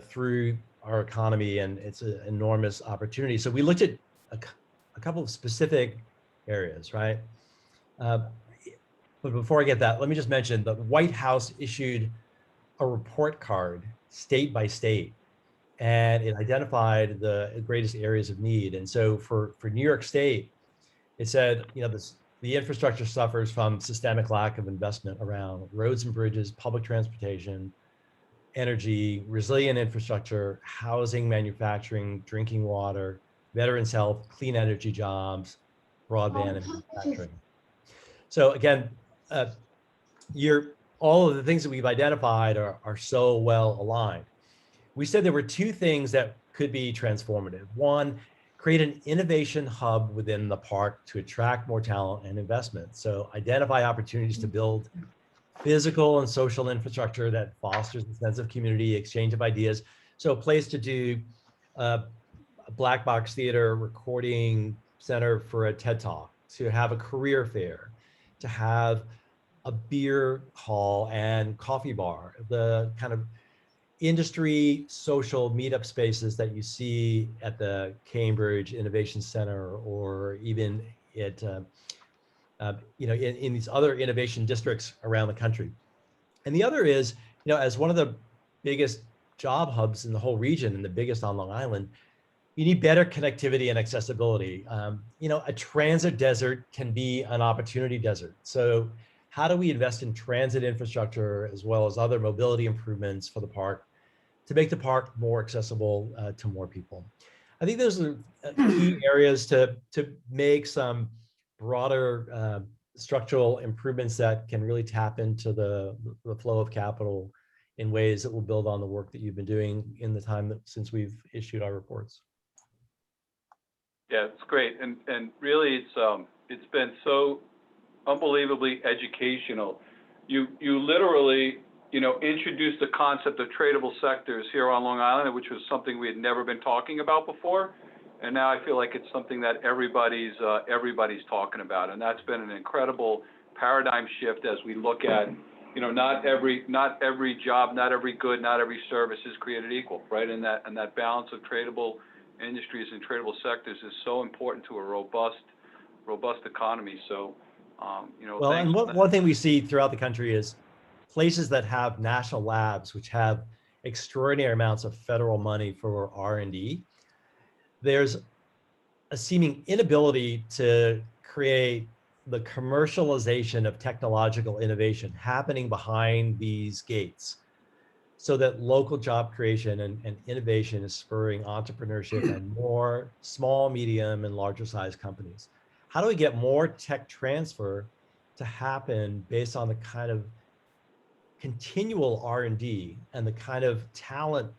through our economy, and it's an enormous opportunity. So we looked at a couple of specific areas, right? But before I get that, let me just mention the White House issued a report card state by state, and it identified the greatest areas of need. And so for New York State, it said, the infrastructure suffers from systemic lack of investment around roads and bridges, public transportation, energy, resilient infrastructure, housing, manufacturing, drinking water, veterans health, clean energy jobs, broadband and manufacturing. So again, all of the things that we've identified are so well aligned. We said there were two things that could be transformative. One, create an innovation hub within the park to attract more talent and investment. So identify opportunities to build physical and social infrastructure that fosters a sense of community, exchange of ideas. So a place to do a black box theater recording center for a TED Talk, to have a career fair, to have a beer hall and coffee bar, the kind of industry social meetup spaces that you see at the Cambridge Innovation Center, or even at in these other innovation districts around the country. And the other is, as one of the biggest job hubs in the whole region and the biggest on Long Island, you need better connectivity and accessibility. A transit desert can be an opportunity desert. So how do we invest in transit infrastructure as well as other mobility improvements for the park to make the park more accessible to more people? I think those are key areas to make some broader structural improvements that can really tap into the flow of capital in ways that will build on the work that you've been doing in the time since we've issued our reports. Yeah, it's great, and really it's been so unbelievably educational. You literally introduced the concept of tradable sectors here on Long Island, which was something we had never been talking about before, and now I feel like it's something that everybody's talking about, and that's been an incredible paradigm shift as we look at not every job, not every good, not every service is created equal, right? And that balance of tradable industries and tradable sectors is so important to a robust economy. So, well, and one thing we see throughout the country is places that have national labs, which have extraordinary amounts of federal money for R&D. There's a seeming inability to create the commercialization of technological innovation happening behind these gates, so that local job creation and innovation is spurring entrepreneurship and more small, medium, and larger size companies. How do we get more tech transfer to happen based on the kind of continual R&D and the kind of talent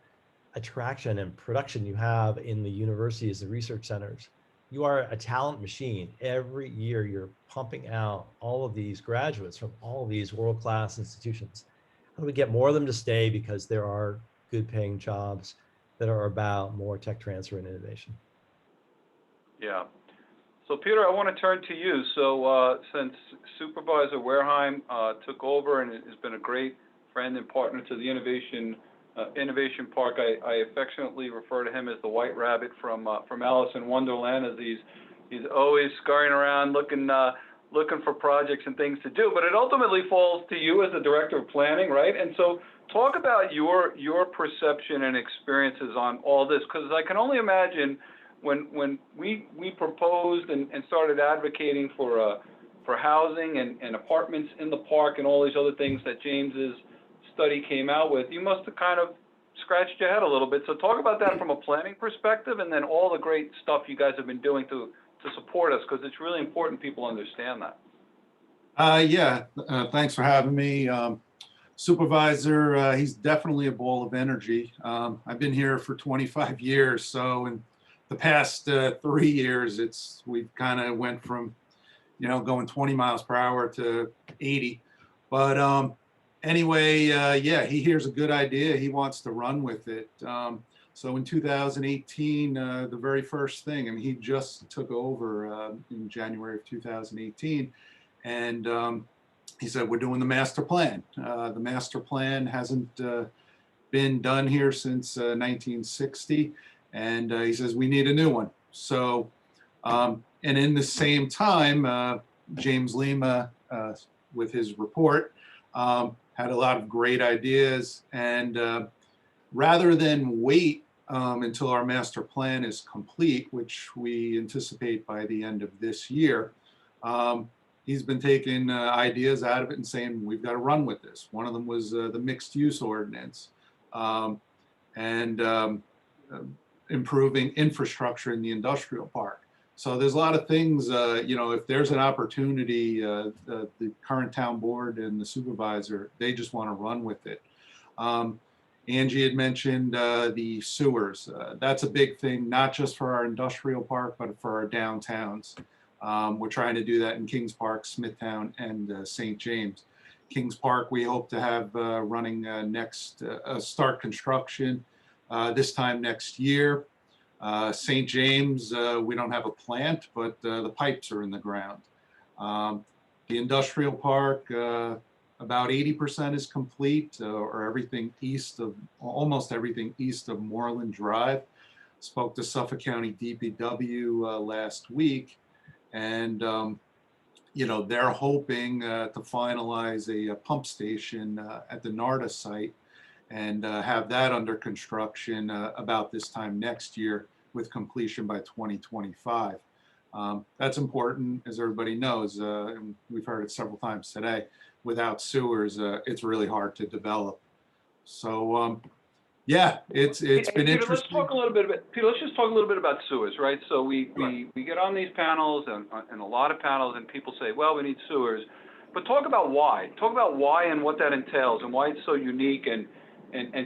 attraction and production you have in the universities, the research centers? You are a talent machine. Every year you're pumping out all of these graduates from all of these world-class institutions. How do we get more of them to stay? Because there are good paying jobs that are about more tech transfer and innovation. Yeah. So Peter, I want to turn to you. So since Supervisor Wareheim took over and has been a great friend and partner to the Innovation Park, I affectionately refer to him as the White Rabbit from Alice in Wonderland, as he's always scurrying around looking for projects and things to do. But it ultimately falls to you as the Director of Planning, right? And so talk about your perception and experiences on all this, because I can only imagine when we proposed and started advocating for housing and apartments in the park and all these other things that James's study came out with, you must have kind of scratched your head a little bit. So talk about that from a planning perspective, and then all the great stuff you guys have been doing to support us, because it's really important people understand that. Thanks for having me. Supervisor, he's definitely a ball of energy. I've been here for 25 years, so in the past 3 years, we've kind of went from, going 20 miles per hour to 80. But anyway, yeah, he hears a good idea. He wants to run with it. So in 2018, the very first thing, I mean, he just took over in January of 2018, and he said, we're doing the master plan. The master plan hasn't been done here since 1960, and he says, we need a new one. So, and in the same time, James Lima, with his report, had a lot of great ideas, and rather than wait until our master plan is complete, which we anticipate by the end of this year, he's been taking ideas out of it and saying, we've got to run with this. One of them was the mixed use ordinance, and improving infrastructure in the industrial park. So there's a lot of things, if there's an opportunity, the current town board and the supervisor, they just want to run with it. Angie had mentioned the sewers. That's a big thing, not just for our industrial park, but for our downtowns. We're trying to do that in Kings Park, Smithtown, and St. James. Kings Park, we hope to have running start construction this time next year. St. James, we don't have a plant, but the pipes are in the ground. The industrial park, about 80% is complete, or almost everything east of Moreland Drive. Spoke to Suffolk County DPW last week, and they're hoping to finalize a pump station at the NARDA site and have that under construction about this time next year, with completion by 2025. That's important, as everybody knows, and we've heard it several times today. Without sewers, it's really hard to develop. So yeah, it's been Peter, interesting. let's just talk a little bit about sewers, right? So we get on these panels and a lot of panels, and people say, well, we need sewers, but talk about why. Talk about why and what that entails, and why it's so unique and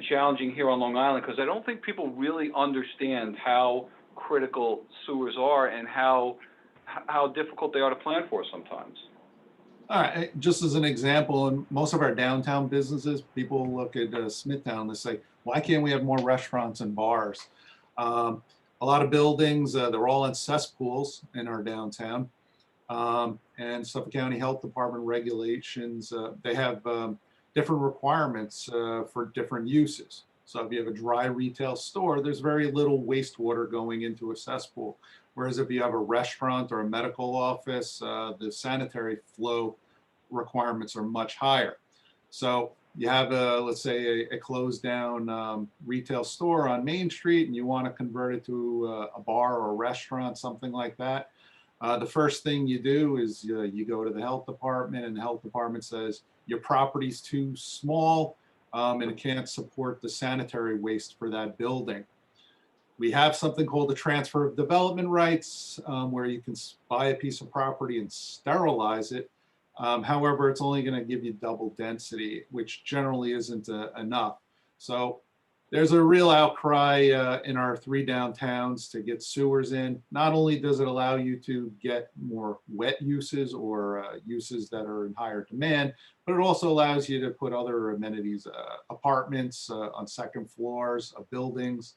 challenging here on Long Island, because I don't think people really understand how critical sewers are and how difficult they are to plan for sometimes. All right, just as an example, in most of our downtown businesses, people look at Smithtown, they say, why can't we have more restaurants and bars? A lot of buildings, they're all in cesspools in our downtown. And Suffolk County Health Department regulations, they have different requirements for different uses. So if you have a dry retail store, there's very little wastewater going into a cesspool. Whereas if you have a restaurant or a medical office, the sanitary flow requirements are much higher. So you have let's say a closed down retail store on Main Street, and you want to convert it to a bar or a restaurant, something like that. The first thing you do is you go to the health department, and the health department says your property's too small and it can't support the sanitary waste for that building. We have something called the transfer of development rights, where you can buy a piece of property and sterilize it. However, it's only going to give you double density, which generally isn't enough. So there's a real outcry in our 3 downtowns to get sewers in. Not only does it allow you to get more wet uses or uses that are in higher demand, but it also allows you to put other amenities, apartments on second floors of buildings.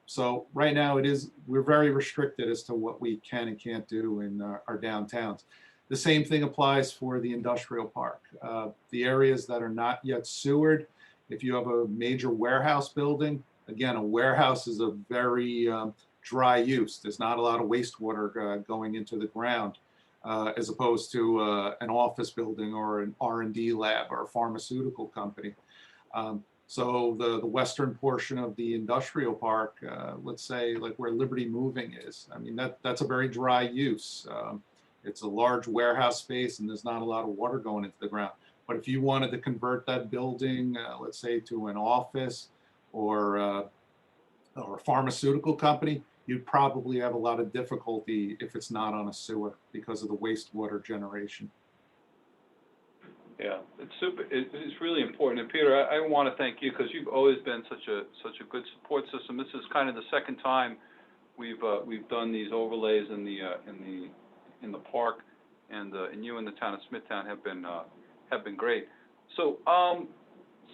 So right now we're very restricted as to what we can and can't do in our downtowns. The same thing applies for the industrial park. The areas that are not yet sewered, if you have a major warehouse building, again, a warehouse is a very dry use. There's not a lot of wastewater going into the ground, as opposed to an office building or an R&D lab or a pharmaceutical company. So the western portion of the industrial park, let's say like where Liberty Moving is, I mean, that's a very dry use. It's a large warehouse space, and there's not a lot of water going into the ground. But if you wanted to convert that building, let's say to an office or a pharmaceutical company, you'd probably have a lot of difficulty if it's not on a sewer because of the wastewater generation. Yeah, it's super. It's really important. And Peter, I want to thank you because you've always been such a good support system. This is kind of the second time we've done these overlays in the park, and you and the town of Smithtown have been great. So,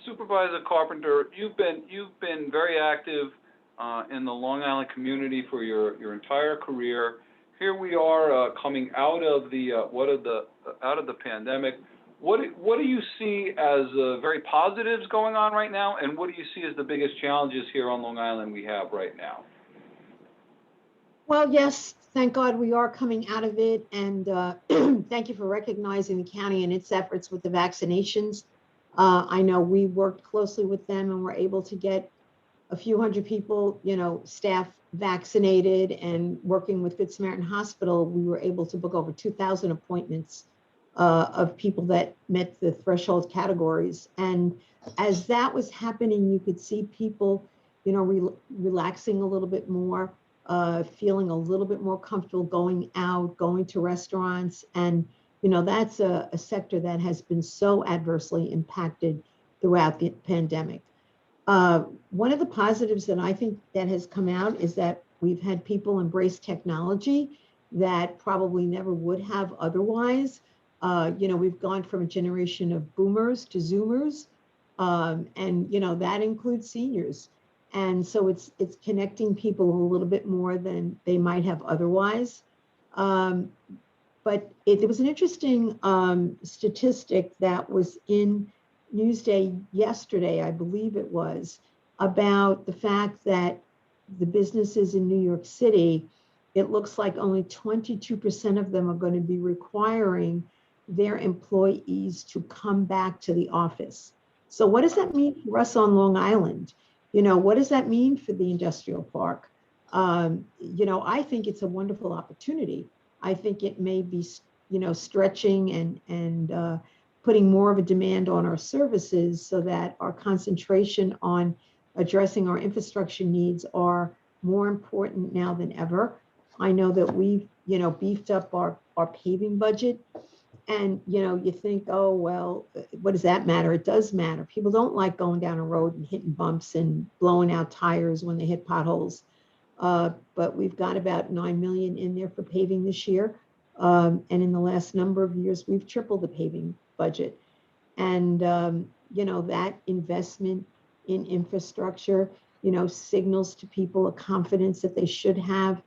Supervisor Carpenter, you've been very active in the Long Island community for your entire career. Here we are coming out of the pandemic. What do you see as very positives going on right now, and what do you see as the biggest challenges here on Long Island we have right now? Well, yes, thank God we are coming out of it. And thank you for recognizing the county and its efforts with the vaccinations. I know we worked closely with them and were able to get a few hundred people, staff vaccinated, and working with Good Samaritan Hospital, we were able to book over 2,000 appointments of people that met the threshold categories. And as that was happening, you could see people, relaxing a little bit more, feeling a little bit more comfortable going out, going to restaurants. And, that's a sector that has been so adversely impacted throughout the pandemic. One of the positives that I think that has come out is that we've had people embrace technology that probably never would have otherwise. We've gone from a generation of boomers to Zoomers, and that includes seniors. And so it's connecting people a little bit more than they might have otherwise. But there was an interesting statistic that was in Newsday yesterday, I believe it was, about the fact that the businesses in New York City, it looks like only 22% of them are going to be requiring their employees to come back to the office. So what does that mean for us on Long Island? What does that mean for the industrial park? I think it's a wonderful opportunity. I think it may be, stretching and putting more of a demand on our services so that our concentration on addressing our infrastructure needs are more important now than ever. I know that we've, beefed up our paving budget. And, you think, oh, well, what does that matter? It does matter. People don't like going down a road and hitting bumps and blowing out tires when they hit potholes. But we've got about $9 million in there for paving this year. And in the last number of years, we've tripled the paving budget. And, that investment in infrastructure, signals to people a confidence that they should have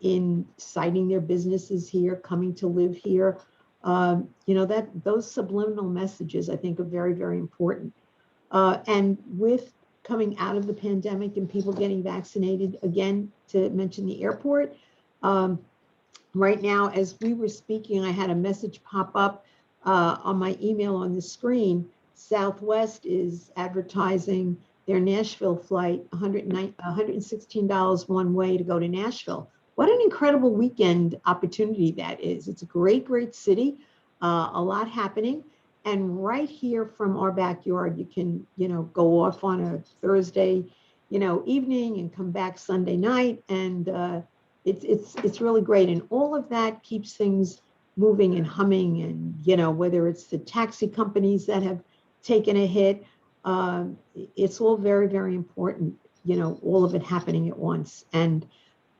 in citing their businesses here, coming to live here. That those subliminal messages, I think, are very, very important. And with coming out of the pandemic and people getting vaccinated, again, to mention the airport, right now, as we were speaking, I had a message pop up on my email on the screen. Southwest is advertising their Nashville flight, $116 one way to go to Nashville. What an incredible weekend opportunity that is. It's a great, great city, a lot happening. And right here from our backyard, you can, go off on a Thursday, evening and come back Sunday night. And it's really great. And all of that keeps things moving and humming. And, whether it's the taxi companies that have taken a hit, it's all very, very important, all of it happening at once. And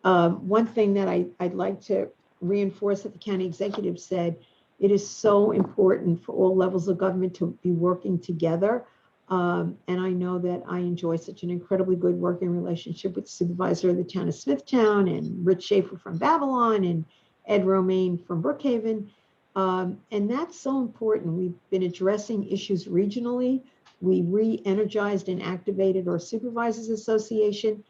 one thing that I'd like to reinforce that the county executive said, it is so important for all levels of government to be working together. And I know that I enjoy such an incredibly good working relationship with the supervisor of the town of Smithtown and Rich Schaefer from Babylon and Ed Romaine from Brookhaven. And that's so important. We've been addressing issues regionally. We re-energized and activated our Supervisors Association,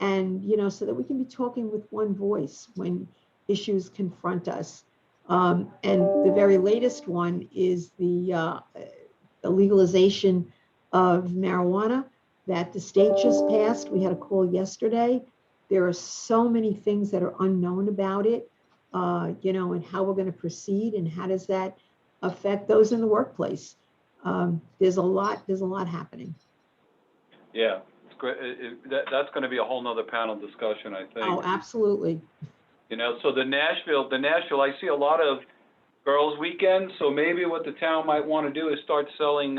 and, so that we can be talking with one voice when issues confront us. And the very latest one is the legalization of marijuana that the state just passed. We had a call yesterday. There are so many things that are unknown about it, and how we're going to proceed and how does that affect those in the workplace. There's a lot happening. Yeah, it's great. That's going to be a whole nother panel discussion, I think. Oh, absolutely. So the Nashville, I see a lot of girls' weekend, so maybe what the town might want to do is start selling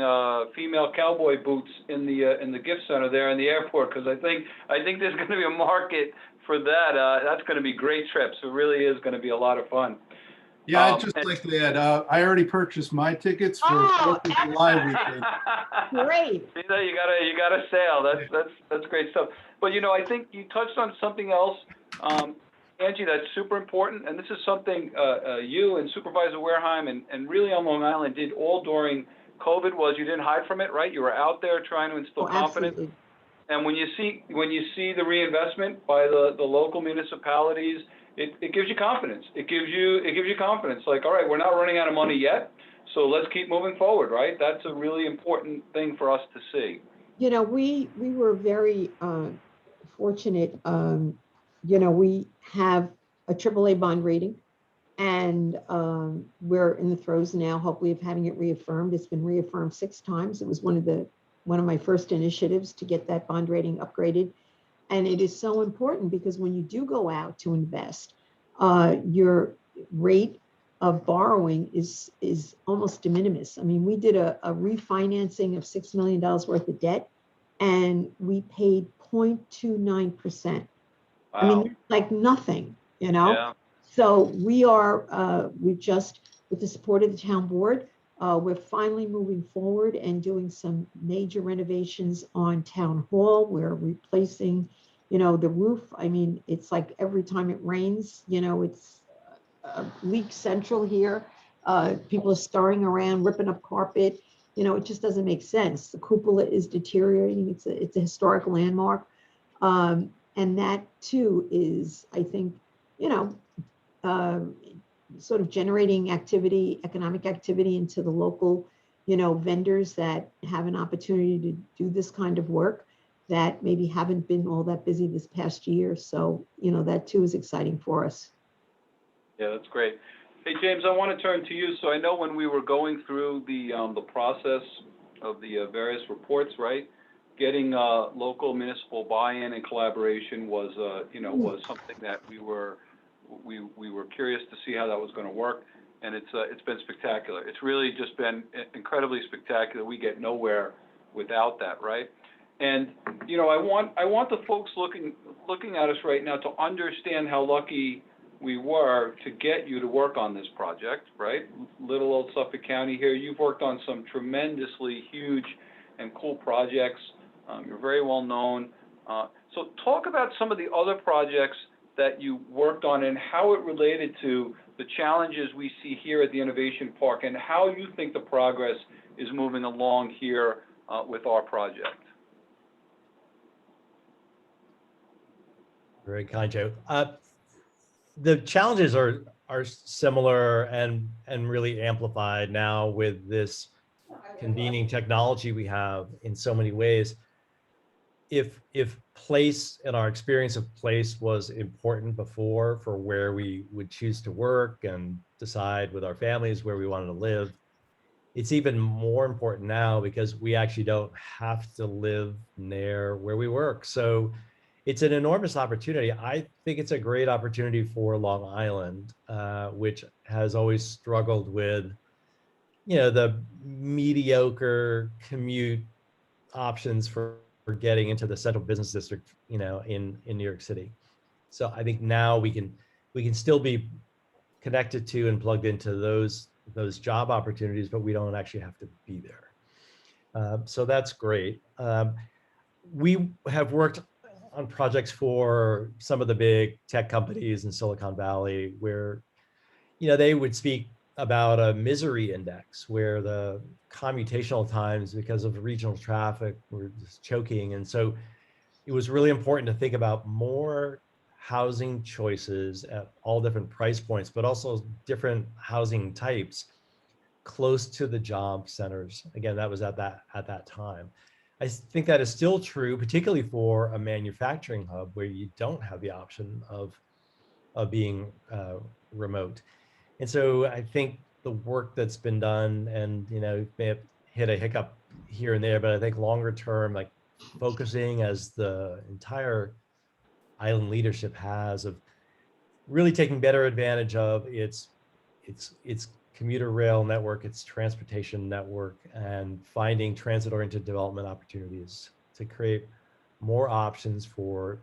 female cowboy boots in the gift center there in the airport, because I think there's going to be a market for that. That's going to be great trips. It really is going to be a lot of fun. Yeah, I'd just like to add, I already purchased my tickets for Oh, 4th of July weekend. Great. You know, you got a sale. That's great stuff. But you know, I think you touched on something else, Angie, that's super important. And this is something you and Supervisor Wareheim and really on Long Island did all during COVID, was you didn't hide from it, right? You were out there trying to instill confidence. Absolutely. And when you see the reinvestment by the local municipalities, it gives you confidence. It gives you confidence. Like, all right, we're not running out of money yet, so let's keep moving forward, right? That's a really important thing for us to see. You know, we were very fortunate. You know, we have a AAA bond rating, and we're in the throes now, hopefully, of having it reaffirmed. It's been reaffirmed 6 times. It was one of my first initiatives to get that bond rating upgraded. And it is so important because when you do go out to invest, your rate of borrowing is almost de minimis. I mean, we did a refinancing of $6 million worth of debt, and we paid 0.29%. Wow. I mean, like nothing, you know? Yeah. So we've just, with the support of the town board, we're finally moving forward and doing some major renovations on Town Hall. We're replacing, you know, the roof. I mean, it's like every time it rains, you know, it's leak central here. People are scurrying around, ripping up carpet. You know, it just doesn't make sense. The cupola is deteriorating. It's a historic landmark. And that too is, I think, you know, sort of generating activity, economic activity into the local, you know, vendors that have an opportunity to do this kind of work that maybe haven't been all that busy this past year. So, you know, that too is exciting for us. Yeah, that's great. Hey, James, I want to turn to you. So I know when we were going through the process of the various reports, right, getting local municipal buy-in and collaboration was, you know, was something that we were curious to see how that was going to work, and it's been spectacular. It's really just been incredibly spectacular. We get nowhere without that, right? And you know, I want the folks looking at us right now to understand how lucky we were to get you to work on this project, right? Little old Suffolk County here. You've worked on some tremendously huge and cool projects. You're very well known. So talk about some of the other projects that you worked on and how it related to the challenges we see here at the Innovation Park and how you think the progress is moving along here with our project. Very kind, Joe. The challenges are similar and really amplified now with this convening technology we have in so many ways. If place and our experience of place was important before for where we would choose to work and decide with our families where we wanted to live, it's even more important now because we actually don't have to live near where we work. So it's an enormous opportunity. I think it's a great opportunity for Long Island, which has always struggled with, you know, the mediocre commute options for getting into the central business district, you know, in New York City. So I think now we can still be connected to and plugged into those job opportunities, but we don't actually have to be there. So that's great. We have worked on projects for some of the big tech companies in Silicon Valley where, you know, they would speak about a misery index where the commutational times because of regional traffic were just choking. And so it was really important to think about more housing choices at all different price points, but also different housing types close to the job centers. Again, that was at that time. I think that is still true, particularly for a manufacturing hub where you don't have the option of being remote. And so I think the work that's been done, and you know, may have hit a hiccup here and there, but I think longer term, like focusing as the entire island leadership has of really taking better advantage of its commuter rail network, its transportation network, and finding transit-oriented development opportunities to create more options for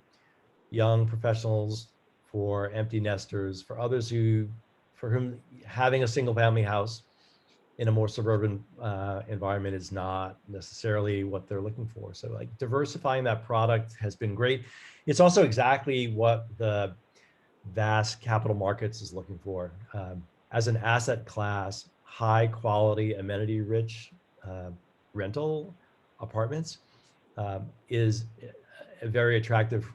young professionals, for empty nesters, for others for whom having a single family house in a more suburban environment is not necessarily what they're looking for. So like diversifying that product has been great. It's also exactly what the vast capital markets is looking for. As an asset class, high quality, amenity rich rental apartments is a very attractive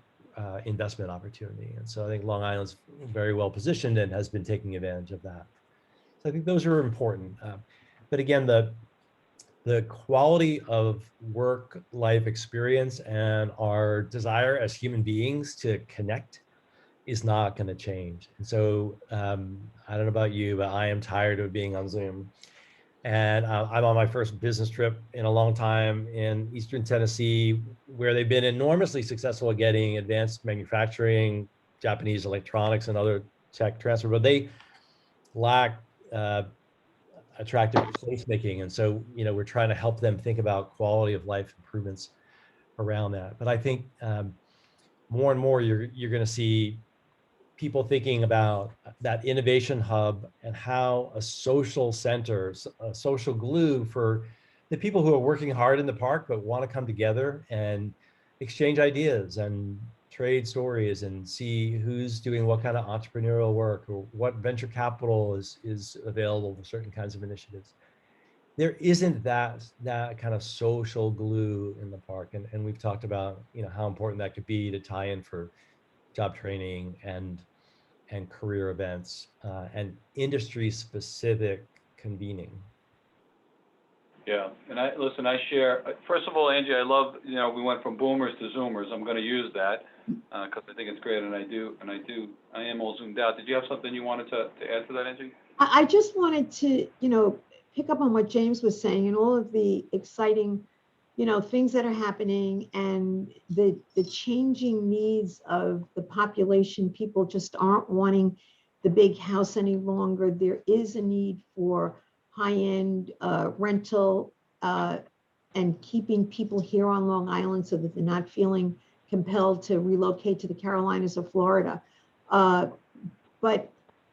investment opportunity. And so I think Long Island's very well positioned and has been taking advantage of that. So I think those are important. But again, the quality of work life experience and our desire as human beings to connect is not going to change. And so I don't know about you, but I am tired of being on Zoom. And I'm on my first business trip in a long time in Eastern Tennessee, where they've been enormously successful at getting advanced manufacturing, Japanese electronics and other tech transfer, but they lack attractive placemaking. And so, we're trying to help them think about quality of life improvements around that. But I think more and more you're going to see people thinking about that innovation hub and how a social center, a social glue for the people who are working hard in the park but want to come together and exchange ideas and trade stories and see who's doing what kind of entrepreneurial work or what venture capital is available for certain kinds of initiatives. There isn't that kind of social glue in the park. And we've talked about, how important that could be to tie in for job training and career events and industry specific convening. Yeah, and I share, first of all, Angie, I love, we went from boomers to zoomers. I'm going to use that because I think it's great, and I am all zoomed out. Did you have something you wanted to add to that, Angie? I just wanted to, pick up on what James was saying and all of the exciting, things that are happening and the changing needs of the population. People just aren't wanting the big house any longer. There is a need for high-end rental and keeping people here on Long Island so that they're not feeling compelled to relocate to the Carolinas or Florida. But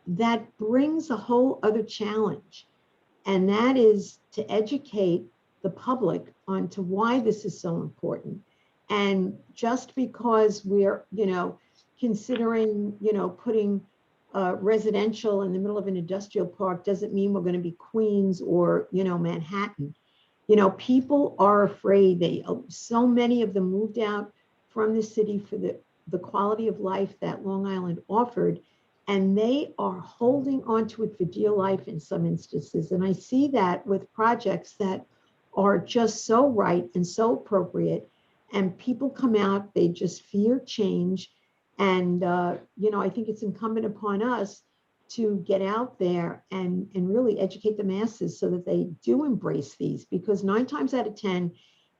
that brings a whole other challenge, and that is to educate the public onto why this is so important. And just because we're, considering, putting residential in the middle of an industrial park doesn't mean we're going to be Queens or, Manhattan. People are afraid. So many of them moved out from the city for the quality of life that Long Island offered, and they are holding on to it for dear life in some instances. And I see that with projects that are just so right and so appropriate, and people come out, they just fear change. And, I think it's incumbent upon us to get out there and really educate the masses so that they do embrace these, because 9 times out of 10,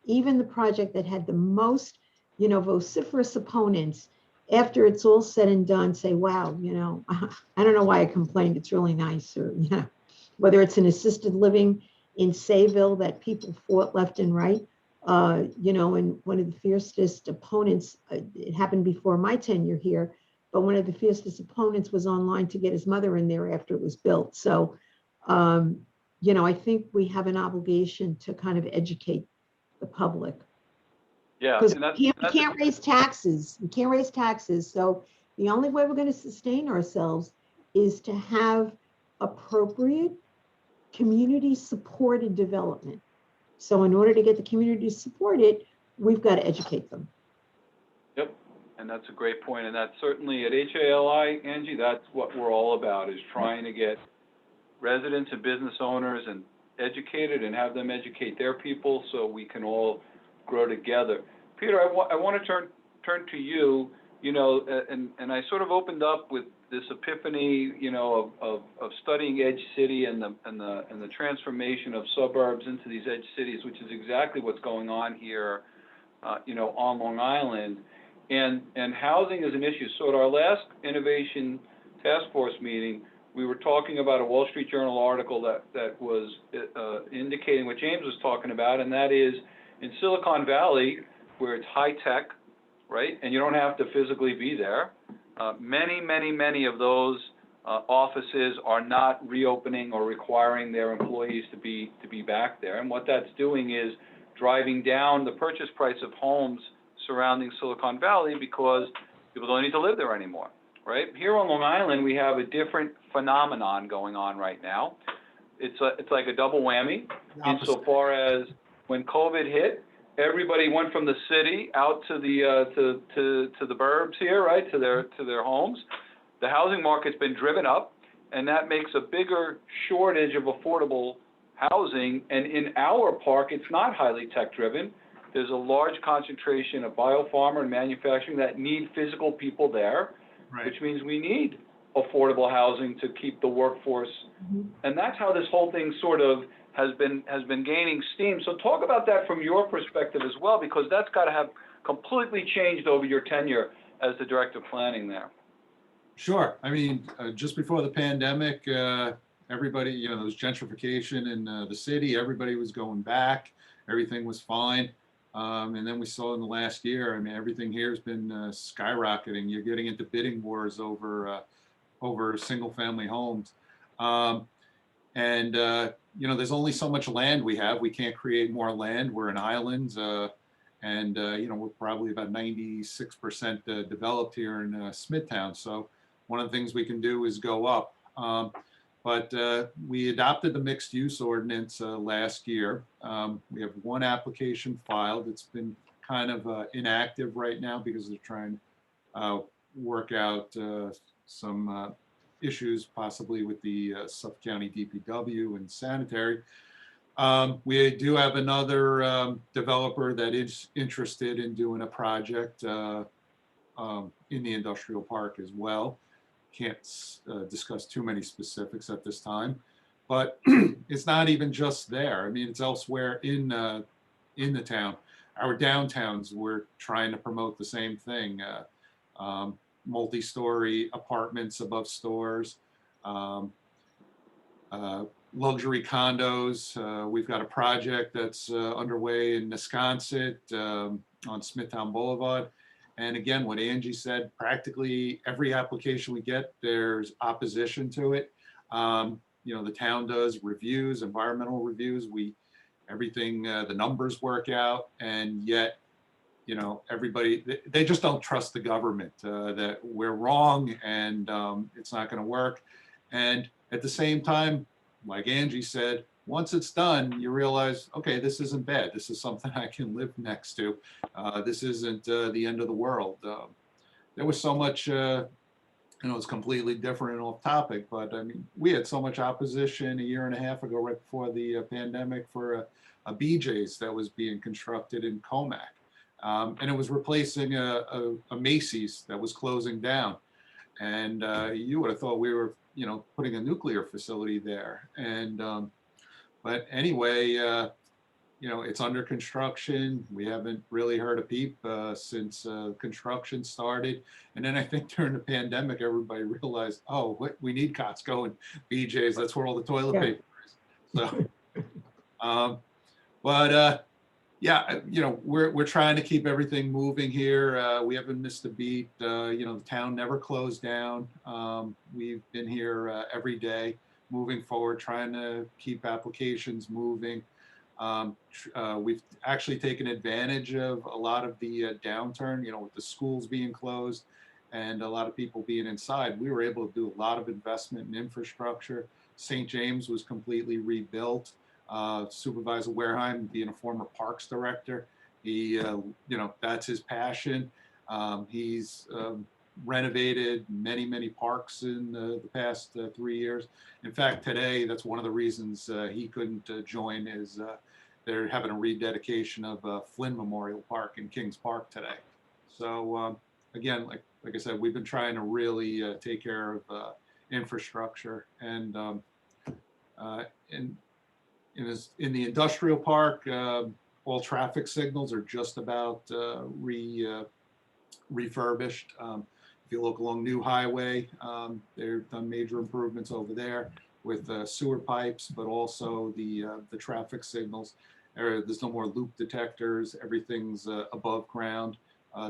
even the project that had the most, vociferous opponents, after it's all said and done, say, wow, I don't know why I complained, it's really nice. Or, whether it's an assisted living in Sayville that people fought left and right, and one of the fiercest opponents, it happened before my tenure here, but one of the fiercest opponents was online to get his mother in there after it was built. So, I think we have an obligation to kind of educate the public. Yeah, Because we can't raise taxes. We can't raise taxes. So the only way we're going to sustain ourselves is to have appropriate community supported development. So in order to get the community to support it, we've got to educate them. Yep, and that's a great point. And that's certainly at HIA-LI, Angie, that's what we're all about, is trying to get residents and business owners and educated and have them educate their people so we can all grow together. Peter, I want to turn to you, and I sort of opened up with this epiphany, of studying Edge City and the transformation of suburbs into these edge cities, which is exactly what's going on here, on Long Island, and housing is an issue. So at our last Innovation Task Force meeting, we were talking about a Wall Street Journal article that was indicating what James was talking about, and that is in Silicon Valley, where it's high tech, right, and you don't have to physically be there. Many of those offices are not reopening or requiring their employees to be back there, and what that's doing is driving down the purchase price of homes surrounding Silicon Valley because people don't need to live there anymore, right? Here on Long Island, we have a different phenomenon going on right now. It's like a double whammy insofar as when COVID hit, everybody went from the city out to the burbs here, right, to their homes. The housing market's been driven up, and that makes a bigger shortage of affordable housing. And in our park, it's not highly tech-driven. There's a large concentration of biopharma and manufacturing that need physical people there, Right. which means we need affordable housing to keep the workforce. And that's how this whole thing sort of has been gaining steam. So talk about that from your perspective as well, because that's got to have completely changed over your tenure as the director of planning there. Sure. I mean, just before the pandemic, everybody, there was gentrification in the city. Everybody was going back. Everything was fine. And then we saw in the last year, I mean, everything here has been skyrocketing. You're getting into bidding wars over single family homes. There's only so much land we have. We can't create more land. We're in islands. We're probably about 96% developed here in Smithtown. So one of the things we can do is go up. But we adopted the mixed use ordinance last year. We have one application filed. It's been kind of inactive right now because they're trying to work out some issues possibly with the Suffolk County DPW and sanitary. We do have another developer that is interested in doing a project in the industrial park as well. Can't discuss too many specifics at this time, but it's not even just there. I mean, it's elsewhere in the town. Our downtowns, we're trying to promote the same thing. Multi-story apartments above stores, luxury condos. We've got a project that's underway in Wisconsin on Smithtown Boulevard. And again, what Angie said, practically every application we get, there's opposition to it. The town does reviews, environmental reviews. Everything, the numbers work out, and yet, everybody, they just don't trust the government, that we're wrong and it's not going to work. And at the same time, like Angie said, once it's done, you realize, okay, this isn't bad. This is something I can live next to. This isn't the end of the world. There was so much, it's completely different and off topic, but I mean, we had so much opposition a year and a half ago, right before the pandemic, for a BJ's that was being constructed in Comac. And it was replacing a Macy's that was closing down. And you would have thought we were, putting a nuclear facility there. And but anyway, it's under construction. We haven't really heard a peep since construction started. And then I think during the pandemic, everybody realized, oh, we need Costco and BJ's. That's where all the toilet paper is. So, we're trying to keep everything moving here. We haven't missed a beat. The town never closed down. We've been here every day, moving forward, trying to keep applications moving. We've actually taken advantage of a lot of the downturn, with the schools being closed and a lot of people being inside. We were able to do a lot of investment in infrastructure. St. James was completely rebuilt. Supervisor Wareheim, being a former parks director, he, that's his passion. He's renovated many parks in the past 3 years. In fact, today, that's one of the reasons he couldn't join is they're having a rededication of Flynn Memorial Park in Kings Park today. So again, like I said, we've been trying to really take care of infrastructure, and in the industrial park, all traffic signals are just about refurbished. In If you look along New Highway, they've done major improvements over there with sewer pipes, but also the traffic signals. There's no more loop detectors. Everything's above ground.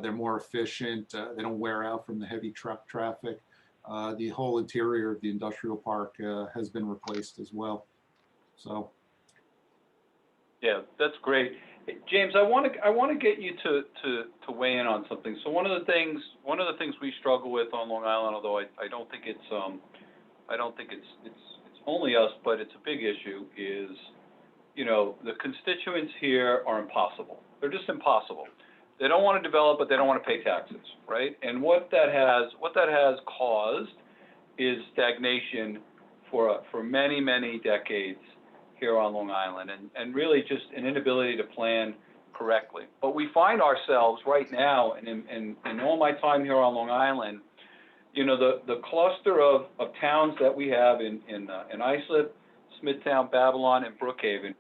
They're more efficient. They don't wear out from the heavy truck traffic. The whole interior of the industrial park has been replaced as well. So. Yeah, that's great. James, I want to get you to weigh in on something. So one of the things we struggle with on Long Island, although I don't think it's only us, but it's a big issue, is, you know, the constituents here are impossible. They're just impossible. They don't want to develop, but they don't want to pay taxes, right? And what that has caused is stagnation for many, many decades here on Long Island, and really just an inability to plan correctly. But we find ourselves right now, and in all my time here on Long Island, you know, the cluster of towns that we have in Islip, Smithtown, Babylon, and Brookhaven,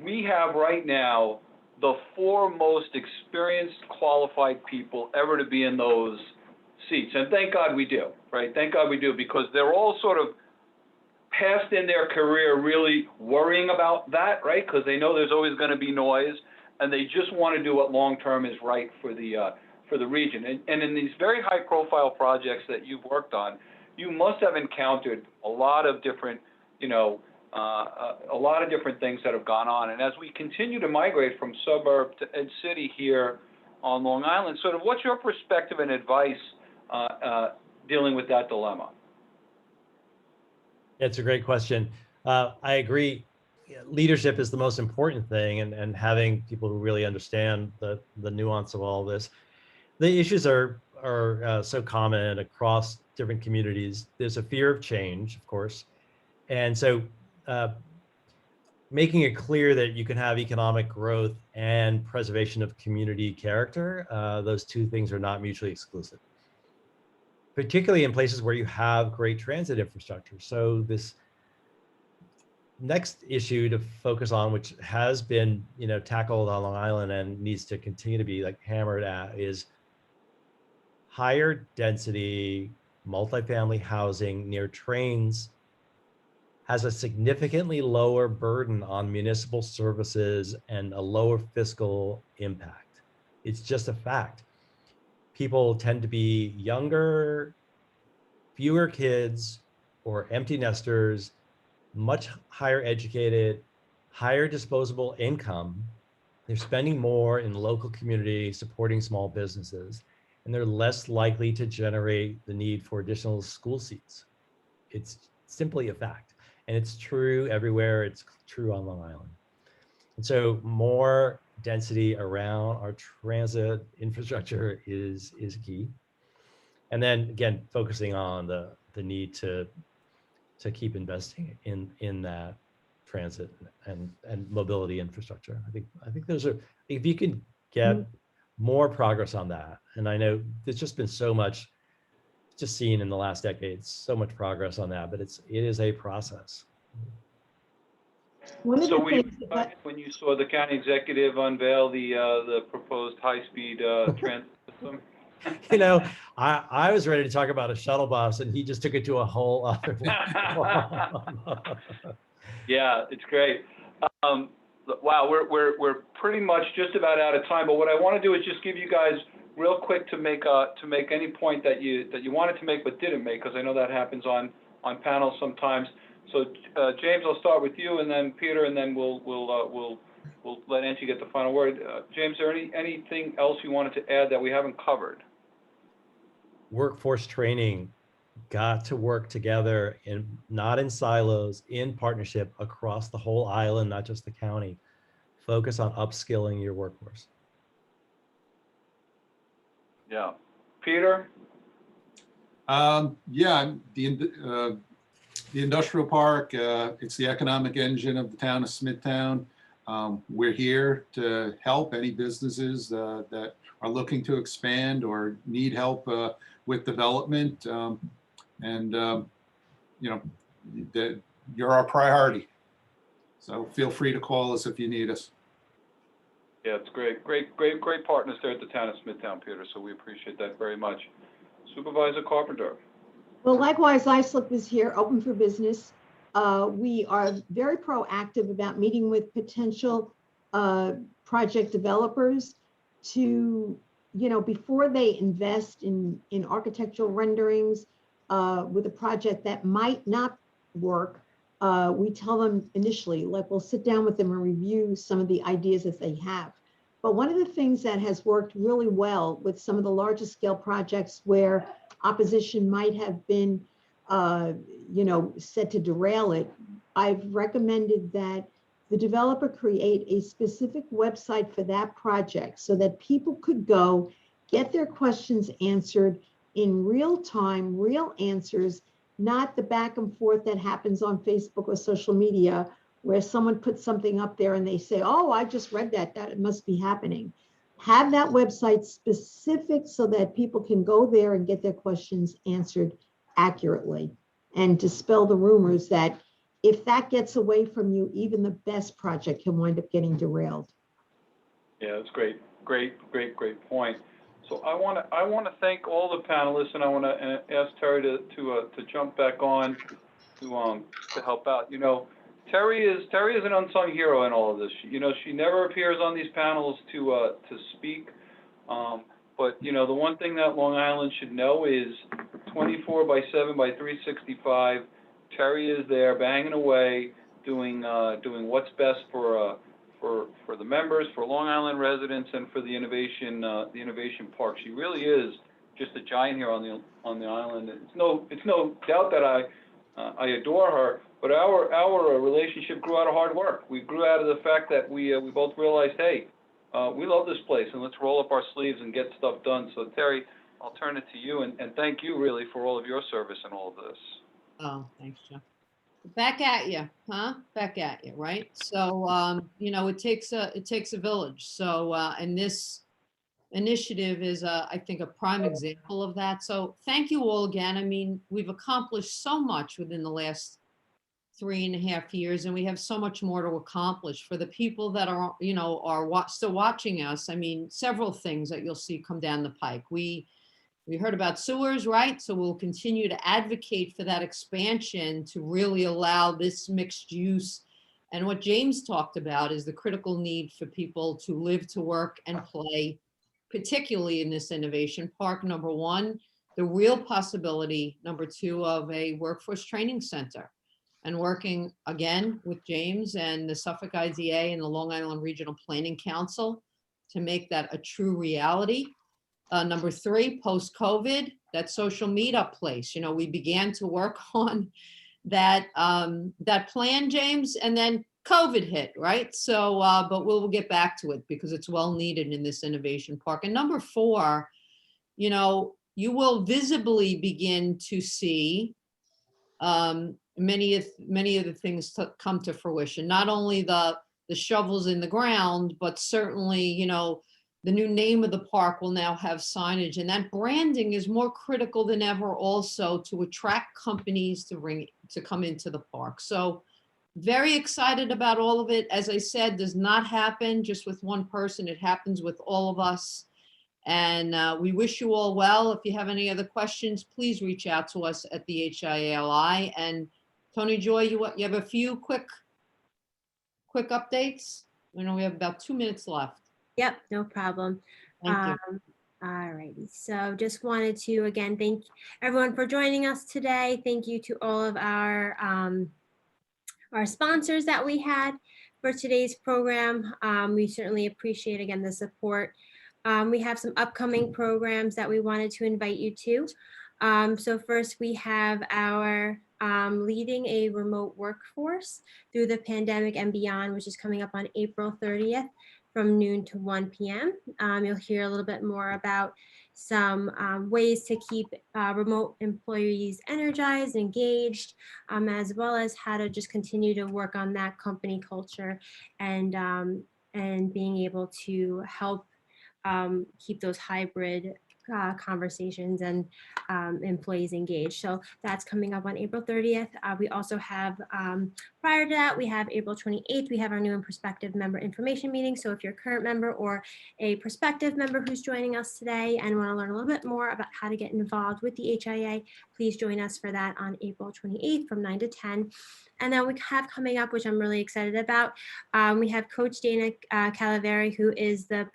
we have right now the 4 most experienced, qualified people ever to be in those seats. And thank God we do, right? Thank God we do, because they're all sort of past in their career really worrying about that, right? Because they know there's always going to be noise, and they just want to do what long-term is right for the region. And in these very high-profile projects that you've worked on, you must have encountered a lot of different, you know, a lot of different things that have gone on. And as we continue to migrate from suburb to ed city here on Long Island, sort of what's your perspective and advice dealing with that dilemma? It's a great question. I agree. Leadership is the most important thing, and having people who really understand the nuance of all this. The issues are so common across different communities. There's a fear of change, of course. And so making it clear that you can have economic growth and preservation of community character, those two things are not mutually exclusive, particularly in places where you have great transit infrastructure. So this next issue to focus on, which has been, you know, tackled on Long Island and needs to continue to be like hammered at, is higher density multifamily housing near trains has a significantly lower burden on municipal services and a lower fiscal impact. It's just a fact. People tend to be younger, fewer kids, or empty nesters, much higher educated, higher disposable income. They're spending more in local community supporting small businesses, and they're less likely to generate the need for additional school seats. It's simply a fact. And it's true everywhere. It's true on Long Island. And so more density around our transit infrastructure is key. And then again, focusing on the need to keep investing in that transit and mobility infrastructure. I think those are, if you can get more progress on that, and I know there's just been so much just seen in the last decades, so much progress on that, but it is a process. So when you saw the county executive unveil the proposed high-speed transit system? You know, I was ready to talk about a shuttle bus, and he just took it to a whole other level. Yeah, it's great. Wow, we're pretty much just about out of time. But what I want to do is just give you guys real quick to make any point that you wanted to make but didn't make, because I know that happens on panels sometimes. So James, I'll start with you, and then Peter, and then we'll let Angie get the final word. James, is there anything else you wanted to add that we haven't covered? Workforce training got to work together, not in silos, in partnership across the whole island, not just the county. Focus on upskilling your workforce. Yeah. Peter? Yeah, the industrial park, it's the economic engine of the town of Smithtown. We're here to help any businesses that are looking to expand or need help with development. And you know, you're our priority. So feel free to call us if you need us. Yeah, it's great partners there at the town of Smithtown, Peter. So we appreciate that very much. Supervisor Carpenter. Well, likewise, ISLIP is here, open for business. We are very proactive about meeting with potential project developers to, before they invest in architectural renderings with a project that might not work, we tell them initially, like we'll sit down with them and review some of the ideas that they have. But one of the things that has worked really well with some of the larger scale projects where opposition might have been, set to derail it, I've recommended that the developer create a specific website for that project so that people could go get their questions answered in real time, real answers, not the back and forth that happens on Facebook or social media where someone puts something up there and they say, oh, I just read that it must be happening. Have that website specific so that people can go there and get their questions answered accurately and dispel the rumors that if that gets away from you, even the best project can wind up getting derailed. Yeah, that's great point. So I want to thank all the panelists, and I want to ask Terry to jump back on to help out. Terry is an unsung hero in all of this. She never appears on these panels to speak. But the one thing that Long Island should know is 24/7/365. Terry is there, banging away, doing what's best for the members, for Long Island residents, and for the innovation park. She really is just a giant here on the island. It's no doubt that I adore her, but our relationship grew out of hard work. We grew out of the fact that we both realized, hey, we love this place, and let's roll up our sleeves and get stuff done. So Terry, I'll turn it to you, and thank you really for all of your service in all of this. Oh, thanks, Joe. Back at you, huh? Back at you, right? So, it takes a village. So, and this initiative is, I think, a prime example of that. So thank you all again. I mean, we've accomplished so much within the last 3.5 years, and we have so much more to accomplish. For the people that are, still watching us, I mean, several things that you'll see come down the pike. We heard about sewers, right? So we'll continue to advocate for that expansion to really allow this mixed use. And what James talked about is the critical need for people to live, to work, and play, particularly in this innovation park. Number one, the real possibility, number two, of a workforce training center. And working again with James and the Suffolk IDA and the Long Island Regional Planning Council to make that a true reality. Number three, post-COVID, that social meetup place. We began to work on that plan, James, and then COVID hit, right? So, but we'll get back to it because it's well needed in this innovation park. And number four, you will visibly begin to see many of the things come to fruition. Not only the shovels in the ground, but certainly, the new name of the park will now have signage, and that branding is more critical than ever also to attract companies to come into the park. So very excited about all of it. As I said, does not happen just with one person. It happens with all of us. And we wish you all well. If you have any other questions, please reach out to us at the HIA-LI. And Tony Joy, you have a few quick updates? We know we have about 2 minutes left. Yep, no problem. Thank you. All righty. So just wanted to, again, thank everyone for joining us today. Thank you to all of our sponsors that we had for today's program. We certainly appreciate, again, the support. We have some upcoming programs that we wanted to invite you to. So first we have our Leading a Remote Workforce Through the Pandemic and Beyond, which is coming up on April 30th. From noon to 1 p.m. You'll hear a little bit more about some ways to keep remote employees energized, engaged, as well as how to just continue to work on that company culture and being able to help keep those hybrid conversations and employees engaged. So that's coming up on April 30th. We also have, prior to that, we have April 28th, we have our new and prospective member information meeting. So if you're a current member or a prospective member who's joining us today and want to learn a little bit more about how to get involved with the HIA, please join us for that on April 28th from 9 to 10. And then we have coming up, which I'm really excited about, we have Coach Dana Calaveri, who is the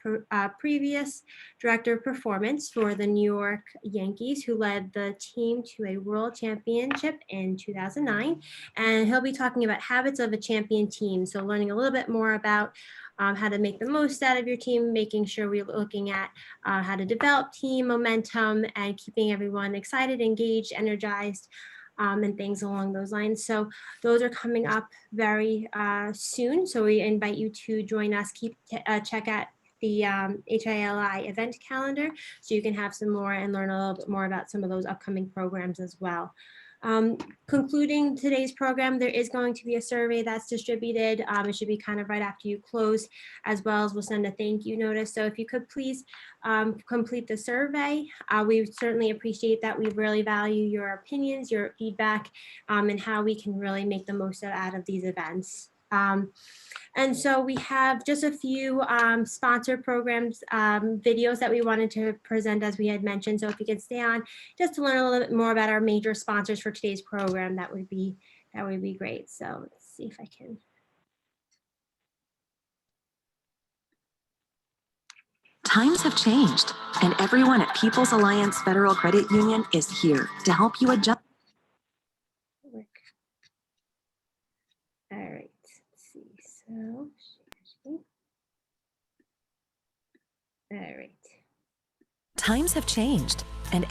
previous Director of Performance for the New York Yankees, who led the team to a World Championship in 2009. And he'll be talking about habits of a champion team. So learning a little bit more about how to make the most out of your team, making sure we're looking at how to develop team momentum and keeping everyone excited, engaged, energized, and things along those lines. So those are coming up very soon. So we invite you to join us. Check out the HIA-LI event calendar so you can have some more and learn a little bit more about some of those upcoming programs as well. Concluding today's program, there is going to be a survey that's distributed. It should be kind of right after you close, as well as we'll send a thank you notice. So if you could please complete the survey, we certainly appreciate that. We really value your opinions, your feedback, and how we can really make the most out of these events. And so we have just a few sponsor programs, videos that we wanted to present, as we had mentioned. So if you could stay on just to learn a little bit more about our major sponsors for today's program, that would be great. So let's see if I can. Times have changed, and everyone at People's Alliance Federal Credit Union is here to help you adjust. All right, let's see. So, all right. Times have changed, and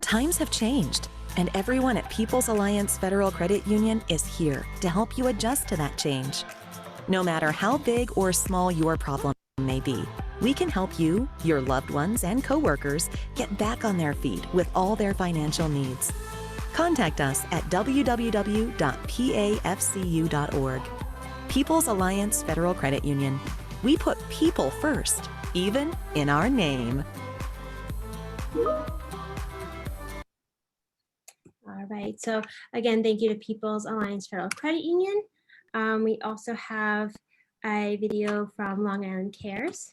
Times have changed, and everyone at People's Alliance Federal Credit Union is here to help you adjust to that change. No matter how big or small your problem may be, we can help you, your loved ones, and coworkers get back on their feet with all their financial needs. Contact us at www.pafcu.org. People's Alliance Federal Credit Union. We put people first, even in our name. All right, so again, thank you to People's Alliance Federal Credit Union. We also have a video from Long Island Cares.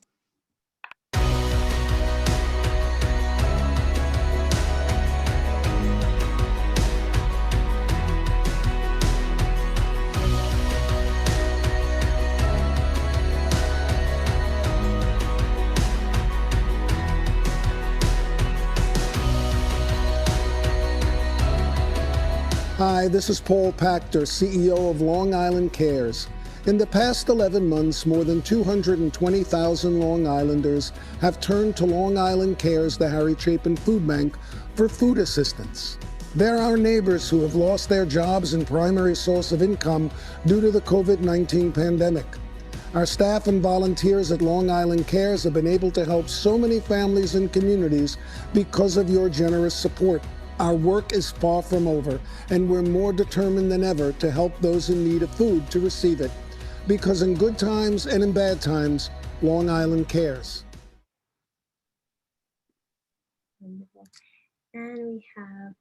Hi, this is Paul Pachter, CEO of Long Island Cares. In the past 11 months, more than 220,000 Long Islanders have turned to Long Island Cares, the Harry Chapin Food Bank, for food assistance. They're our neighbors who have lost their jobs and primary source of income due to the COVID-19 pandemic. Our staff and volunteers at Long Island Cares have been able to help so many families and communities because of your generous support. Our work is far from over, and we're more determined than ever to help those in need of food to receive it. Because in good times and in bad times, Long Island cares. Wonderful. And we have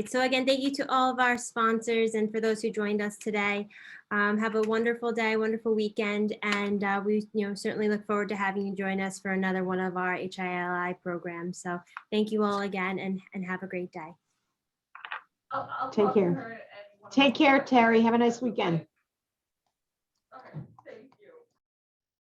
so again, thank you to all of our sponsors and for those who joined us today. Have a wonderful day, wonderful weekend, and we certainly look forward to having you join us for another one of our HIA-LI programs. So thank you all again, and have a great day. Take care. Take care, Terry. Have a nice weekend.